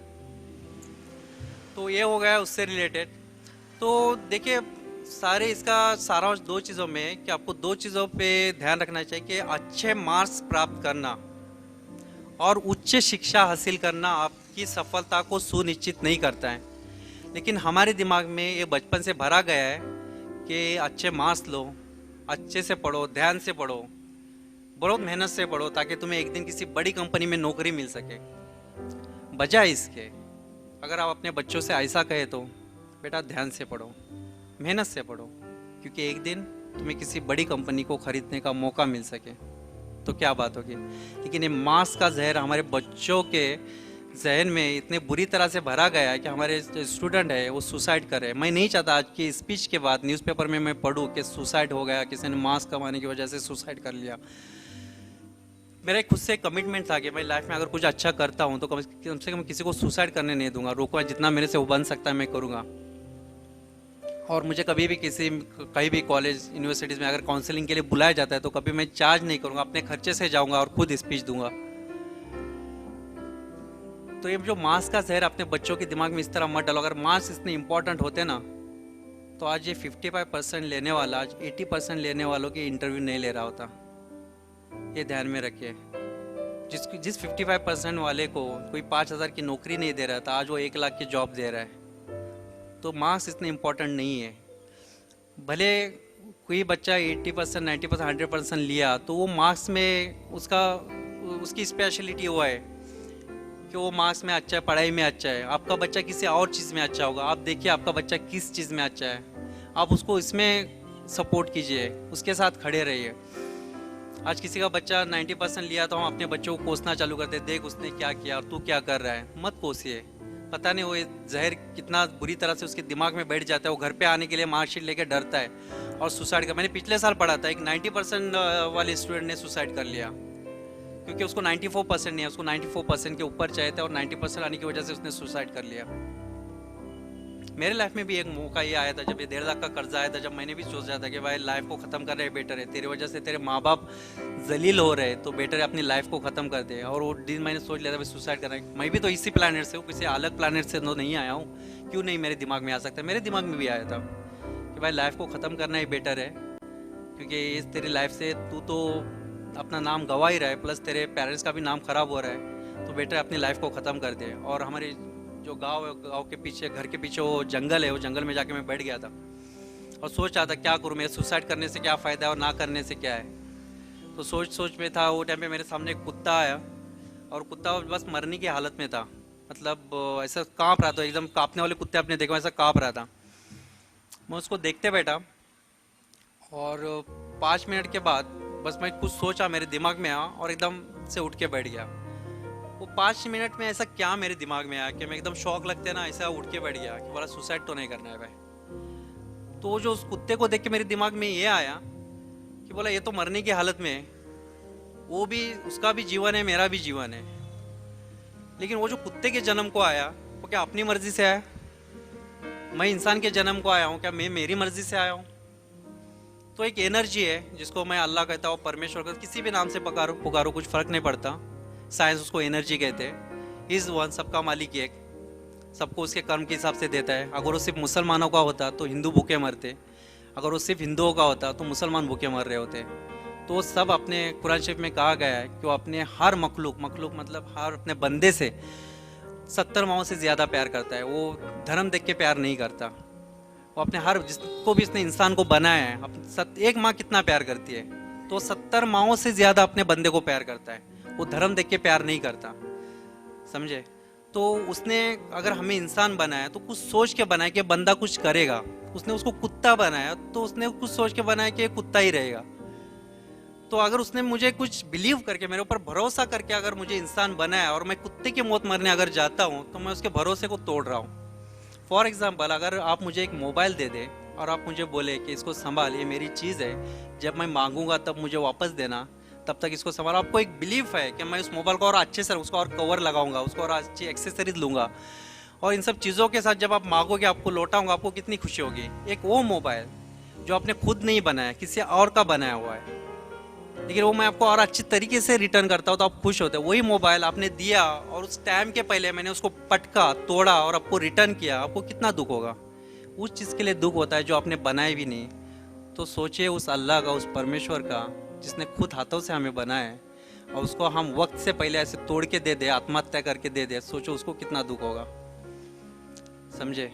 तो ये हो गया उससे रिलेटेड। तो देखिए सारे इसका सारा 2 चीज़ों में है कि आपको 2 चीज़ों पे ध्यान रखना चाहिए कि अच्छे मार्क्स प्राप्त करना और उच्च शिक्षा हासिल करना आपकी सफलता को सुनिश्चित नहीं करता है। लेकिन हमारे दिमाग में ये बचपन से भरा गया है कि अच्छे मार्क्स लो, अच्छे से पढ़ो, ध्यान से पढ़ो, बहुत मेहनत से पढ़ो, ताकि तुम्हें एक दिन किसी बड़ी कंपनी में नौकरी मिल सके। बजाय इसके अगर आप अपने बच्चों से ऐसा कहे तो बेटा ध्यान से पढ़ो, मेहनत से पढ़ो, क्योंकि एक दिन तुम्हें किसी बड़ी कंपनी को खरीदने का मौका मिल सके तो क्या बात होगी। लेकिन ये मांस का जहर हमारे बच्चों के जहन में इतने बुरी तरह से भरा गया है कि हमारे जो स्टूडेंट है वो सुसाइड कर रहे हैं। मैं नहीं चाहता आज की स्पीच के बाद न्यूज़पेपर में मैं पढूं कि सुसाइड हो गया, किसी ने मांस कमाने की वजह से सुसाइड कर लिया। मेरा एक खुद से कमिटमेंट था कि मैं लाइफ में अगर कुछ अच्छा करता हूँ तो कम से कम किसी को सुसाइड करने नहीं दूंगा, रोकूंगा, जितना मेरे से वो बन सकता है मैं करूँगा। और मुझे कभी भी कहीं भी कॉलेज यूनिवर्सिटीज़ में अगर काउंसलिंग के लिए बुलाया जाता है तो कभी मैं चार्ज नहीं करूँगा, अपने खर्चे से जाऊँगा और खुद स्पीच दूंगा। तो ये जो मांस का जहर अपने बच्चों के दिमाग में इस तरह मत डालो। अगर मांस इतने इंपॉर्टेंट होते ना तो आज ये 55% लेने वाला आज 80% लेने वालों की इंटरव्यू नहीं ले रहा होता। ये ध्यान में रखिए। जिस 55% वाले को कोई 5,000 की नौकरी नहीं दे रहा था, आज वो 1 लाख की जॉब दे रहा है। तो मार्क्स इतने इम्पोर्टेंट नहीं है। भले कोई बच्चा 80%, 90%, 100% लिया तो वो मार्क्स में उसकी स्पेशलिटी हुआ है कि वो मार्क्स में अच्छा है, पढ़ाई में अच्छा है। आपका बच्चा किसी और चीज़ में अच्छा होगा। आप देखिए आपका बच्चा किस चीज़ में अच्छा है, आप उसको इसमें सपोर्ट कीजिए, उसके साथ खड़े रहिए। आज किसी का बच्चा 90% लिया तो हम अपने बच्चों को कोसना चालू करते, देख उसने क्या किया और तू क्या कर रहा है। मत कोसिए, पता नहीं वो जहर कितना बुरी तरह से उसके दिमाग में बैठ जाता है। वो घर पे आने के लिए मार्कशीट लेके डरता है और सुसाइड का। मैंने पिछले साल पढ़ा था, एक 90% वाले स्टूडेंट ने सुसाइड कर लिया क्योंकि उसको 94% नहीं है, उसको 94% के ऊपर चाहिए था और 90% आने की वजह से उसने सुसाइड कर लिया। मेरे लाइफ में भी एक मौका ये आया था जब ये 1.5 लाख का कर्जा आया था, जब मैंने भी सोचा था कि भाई लाइफ को ख़त्म कर रहे बेटर है, तेरी वजह से तेरे माँ बाप जलील हो रहे तो बेटर है अपनी लाइफ को ख़त्म कर दे। और वो दिन मैंने सोच लिया था भाई सुसाइड करना है। मैं भी तो इसी प्लानट से हूँ, किसी अलग प्लानट से तो नहीं आया हूँ। क्यों नहीं मेरे दिमाग में आ सकता है? मेरे दिमाग में भी आया था कि भाई लाइफ को ख़त्म करना ही बेटर है, क्योंकि इस तेरी लाइफ से तू तो अपना नाम गंवा ही रहा है, प्लस तेरे पेरेंट्स का भी नाम ख़राब हो रहा है, तो बेटर अपनी लाइफ को ख़त्म कर दे। और हमारे जो गांव है, गांव के पीछे, घर के पीछे वो जंगल है, वो जंगल में जाके मैं बैठ गया था और सोच रहा था क्या करूँ, मेरे सुसाइड करने से क्या फ़ायदा है और ना करने से क्या है। तो सोच में था। वो टाइम पे मेरे सामने एक कुत्ता आया और कुत्ता बस मरने की हालत में था, मतलब ऐसा काँप रहा था, एकदम काँपने वाले कुत्ते आपने देखा ऐसा काँप रहा था। मैं उसको देखते बैठा और 5 मिनट के बाद बस मैं कुछ सोचा, मेरे दिमाग में आया और एकदम से उठ के बैठ गया। वो 5 मिनट में ऐसा क्या मेरे दिमाग में आया कि मैं एकदम शौक लगते ना ऐसा उठ के बैठ गया कि बोला सुसाइड तो नहीं करना है भाई। तो जो उस कुत्ते को देख के मेरे दिमाग में ये आया कि बोला ये तो मरने की हालत में है, वो भी, उसका भी जीवन है, मेरा भी जीवन है। लेकिन वो जो कुत्ते के जन्म को आया वो क्या अपनी मर्जी से आया? मैं इंसान के जन्म को आया हूँ, क्या मैं मेरी मर्जी से आया हूँ? तो एक एनर्जी है जिसको मैं अल्लाह कहता हूँ, परमेश्वर कहता, किसी भी नाम से पुकारो कुछ फर्क नहीं पड़ता। साइंस उसको एनर्जी कहते हैं। इज वन, सबका मालिक एक, सबको उसके कर्म के हिसाब से देता है। अगर वो सिर्फ मुसलमानों का होता तो हिंदू भूखे मरते, अगर वो सिर्फ हिंदुओं का होता तो मुसलमान भूखे मर रहे होते। तो वो सब अपने कुरान शरीफ में कहा गया है कि वो अपने हर मखलूक मतलब हर अपने बंदे से 70 माओं से ज़्यादा प्यार करता है। वो धर्म देख के प्यार नहीं करता। वो अपने हर, जिसको भी इसने इंसान को बनाया है, एक माँ कितना प्यार करती है, तो 70 माओं से ज़्यादा अपने बंदे को प्यार करता है। वो धर्म देख के प्यार नहीं करता, समझे? तो उसने अगर हमें इंसान बनाया तो कुछ सोच के बनाया कि बंदा कुछ करेगा। उसने उसको कुत्ता बनाया तो उसने कुछ सोच के बनाया कि कुत्ता ही रहेगा। तो अगर उसने मुझे कुछ बिलीव करके, मेरे ऊपर भरोसा करके अगर मुझे इंसान बनाया और मैं कुत्ते की मौत मरने अगर जाता हूँ तो मैं उसके भरोसे को तोड़ रहा हूँ। फॉर एग्जाम्पल, अगर आप मुझे एक मोबाइल दे दे और आप मुझे बोले कि इसको संभाल, ये मेरी चीज़ है, जब मैं मांगूंगा तब मुझे वापस देना, तब तक इसको संभाल। आपको एक बिलीफ है कि मैं उस मोबाइल को और अच्छे से, उसको और कवर लगाऊंगा, उसको और अच्छी एक्सेसरीज लूंगा और इन सब चीज़ों के साथ जब आप मांगोगे आपको लौटाऊंगा, आपको कितनी खुशी होगी। एक वो मोबाइल जो आपने खुद नहीं बनाया, किसी और का बनाया हुआ है, लेकिन वो मैं आपको और अच्छी तरीके से रिटर्न करता हूँ तो आप खुश होते हैं। वही मोबाइल आपने दिया और उस टाइम के पहले मैंने उसको पटका, तोड़ा और आपको रिटर्न किया, आपको कितना दुख होगा? उस चीज़ के लिए दुख होता है जो आपने बनाए भी नहीं। तो सोचिए उस अल्लाह का, उस परमेश्वर का, जिसने खुद हाथों से हमें बनाया है और उसको हम वक्त से पहले ऐसे तोड़ के दे दे, आत्महत्या करके दे दे, सोचो उसको कितना दुख होगा, समझे?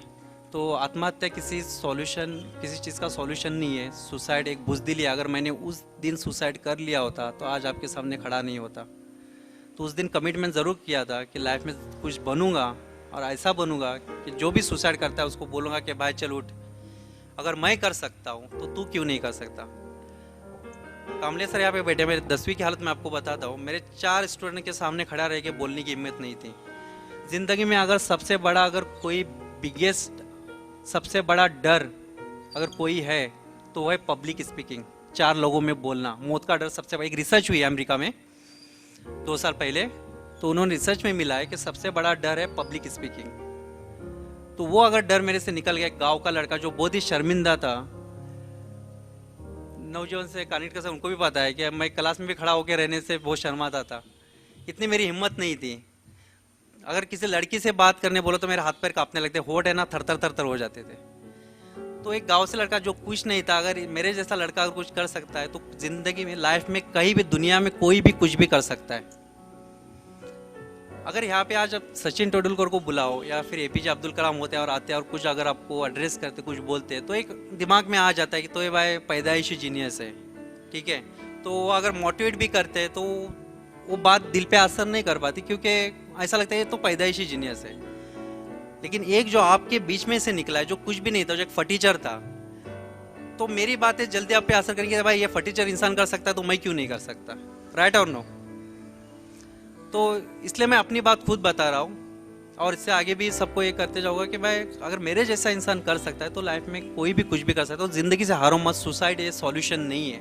तो आत्महत्या किसी चीज़ का सॉल्यूशन नहीं है। सुसाइड एक बुज़दिली है। अगर मैंने उस दिन सुसाइड कर लिया होता तो आज आपके सामने खड़ा नहीं होता। तो उस दिन कमिटमेंट ज़रूर किया था कि लाइफ में कुछ बनूंगा और ऐसा बनूंगा कि जो भी सुसाइड करता है उसको बोलूँगा कि भाई चल उठ, अगर मैं कर सकता हूँ तो तू क्यों नहीं कर सकता। कामले सर यहाँ पे बैठे, मेरे 10वीं की हालत में आपको बताता हूँ, मेरे 4 स्टूडेंट के सामने खड़ा रह के बोलने की हिम्मत नहीं थी। ज़िंदगी में अगर सबसे बड़ा, अगर कोई बिगेस्ट, सबसे बड़ा डर अगर कोई है तो वह है पब्लिक स्पीकिंग, 4 लोगों में बोलना। मौत का डर सबसे बड़ा, एक रिसर्च हुई है अमेरिका में 2 साल पहले, तो उन्होंने रिसर्च में मिला है कि सबसे बड़ा डर है पब्लिक स्पीकिंग। तो वो अगर डर मेरे से निकल गया, गांव का लड़का जो बहुत ही शर्मिंदा था, नौजवान से कनेक्ट कर सकता, उनको भी पता है कि मैं क्लास में भी खड़ा होकर रहने से बहुत शर्माता था, इतनी मेरी हिम्मत नहीं थी। अगर किसी लड़की से बात करने बोलो तो मेरे हाथ पैर कांपने लगते, होठ है ना थर थर थर थर हो जाते थे। तो एक गांव से लड़का जो कुछ नहीं था, अगर मेरे जैसा लड़का अगर कुछ कर सकता है तो जिंदगी में, लाइफ में, कहीं भी दुनिया में कोई भी कुछ भी कर सकता है। अगर यहाँ पे आज आप सचिन तेंदुलकर को बुलाओ या फिर एपीजे अब्दुल कलाम होते हैं और आते हैं और कुछ अगर आपको एड्रेस करते, कुछ बोलते हैं, तो एक दिमाग में आ जाता है कि तो ये भाई पैदाइशी जीनियस है, ठीक है। तो वो अगर मोटिवेट भी करते हैं तो वो बात दिल पे असर नहीं कर पाती, क्योंकि ऐसा लगता है ये तो पैदाइशी जीनियस है। लेकिन एक जो आपके बीच में से निकला है, जो कुछ भी नहीं था, जो एक फटीचर था, तो मेरी बातें जल्दी आप पे असर करेंगे, भाई ये फटीचर इंसान कर सकता है तो मैं क्यों नहीं कर सकता, राइट और नो। तो इसलिए मैं अपनी बात खुद बता रहा हूँ और इससे आगे भी सबको ये करते जाऊंगा कि भाई अगर मेरे जैसा इंसान कर सकता है तो लाइफ में कोई भी कुछ भी कर सकता है। तो ज़िंदगी से हारो मत, सुसाइड ये सॉल्यूशन नहीं है,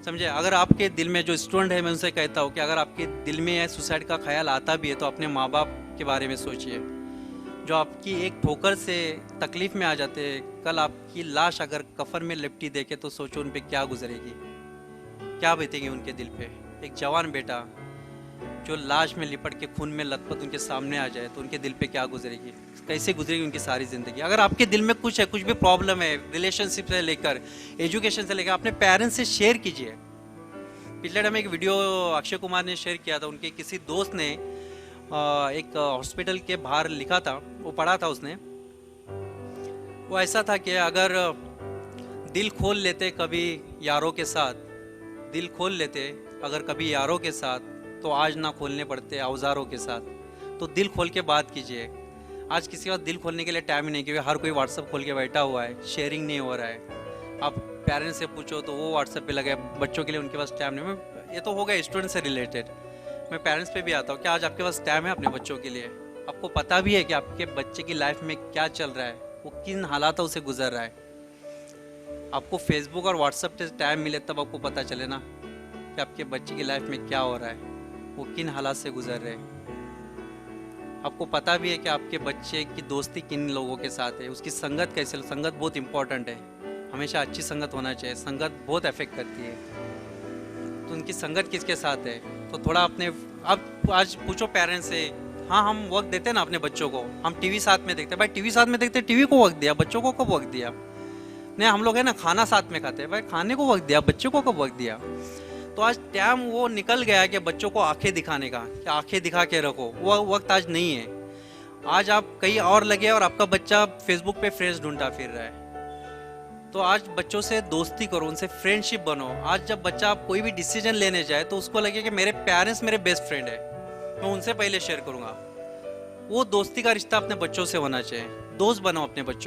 समझे। अगर आपके दिल में, जो स्टूडेंट है मैं उनसे कहता हूँ कि अगर आपके दिल में सुसाइड का ख्याल आता भी है तो अपने माँ बाप के बारे में सोचिए, जो आपकी एक ठोकर से तकलीफ में आ जाते हैं। कल आपकी लाश अगर कफन में लिपटी देखे तो सोचो उन पर क्या गुजरेगी, क्या बीतेगी उनके दिल पे। एक जवान बेटा जो लाश में लिपट के खून में लथपथ उनके सामने आ जाए तो उनके दिल पे क्या गुजरेगी, कैसे गुजरेगी उनकी सारी ज़िंदगी। अगर आपके दिल में कुछ है, कुछ भी प्रॉब्लम है, रिलेशनशिप से लेकर एजुकेशन से लेकर, अपने पेरेंट्स से शेयर कीजिए। पिछले टाइम एक वीडियो अक्षय कुमार ने शेयर किया था, उनके किसी दोस्त ने एक हॉस्पिटल के बाहर लिखा था, वो पढ़ा था उसने। वो ऐसा था कि अगर दिल खोल लेते कभी यारों के साथ, दिल खोल लेते अगर कभी यारों के साथ, तो आज ना खोलने पड़ते औजारों के साथ। तो दिल खोल के बात कीजिए। आज किसी के पास दिल खोलने के लिए टाइम ही नहीं, क्योंकि हर कोई व्हाट्सअप खोल के बैठा हुआ है, शेयरिंग नहीं हो रहा है। आप पेरेंट्स से पूछो तो वो व्हाट्सएप पे लगे, बच्चों के लिए उनके पास टाइम नहीं। मैं ये तो हो गया स्टूडेंट से रिलेटेड, मैं पेरेंट्स पे भी आता हूँ। क्या आज आपके पास टाइम है अपने बच्चों के लिए? आपको पता भी है कि आपके बच्चे की लाइफ में क्या चल रहा है, वो किन हालातों से गुजर रहा है? आपको फेसबुक और व्हाट्सएप से टाइम मिले तब आपको पता चले ना कि आपके बच्चे की लाइफ में क्या हो रहा है, वो किन हालात से गुजर रहे हैं। आपको पता भी है कि आपके बच्चे की दोस्ती किन लोगों के साथ है, उसकी संगत कैसे। संगत बहुत इंपॉर्टेंट है, हमेशा अच्छी संगत होना चाहिए, संगत बहुत अफेक्ट करती है। तो उनकी संगत किसके साथ है, तो थोड़ा अपने, आप आज पूछो पेरेंट्स से, हाँ हम वक्त देते हैं ना अपने बच्चों को, हम टीवी साथ में देखते हैं। भाई टीवी साथ में देखते, टीवी को वक्त दिया, बच्चों को कब वक्त दिया? नहीं, हम लोग है ना खाना साथ में खाते हैं, भाई खाने को वक्त दिया, बच्चों को कब वक्त दिया? तो आज टाइम वो निकल गया है कि बच्चों को आंखें दिखाने का, कि आंखें दिखा के रखो, वो वक्त आज नहीं है। आज आप कहीं और लगे और आपका बच्चा फेसबुक पे फ्रेंड्स ढूंढता फिर रहा है। तो आज बच्चों से दोस्ती करो, उनसे फ्रेंडशिप बनो। आज जब बच्चा आप कोई भी डिसीजन लेने जाए तो उसको लगे कि मेरे पेरेंट्स मेरे बेस्ट फ्रेंड है, मैं उनसे पहले शेयर करूंगा। वो दोस्ती का रिश्ता अपने बच्चों से होना चाहिए, दोस्त बनाओ अपने बच्चों।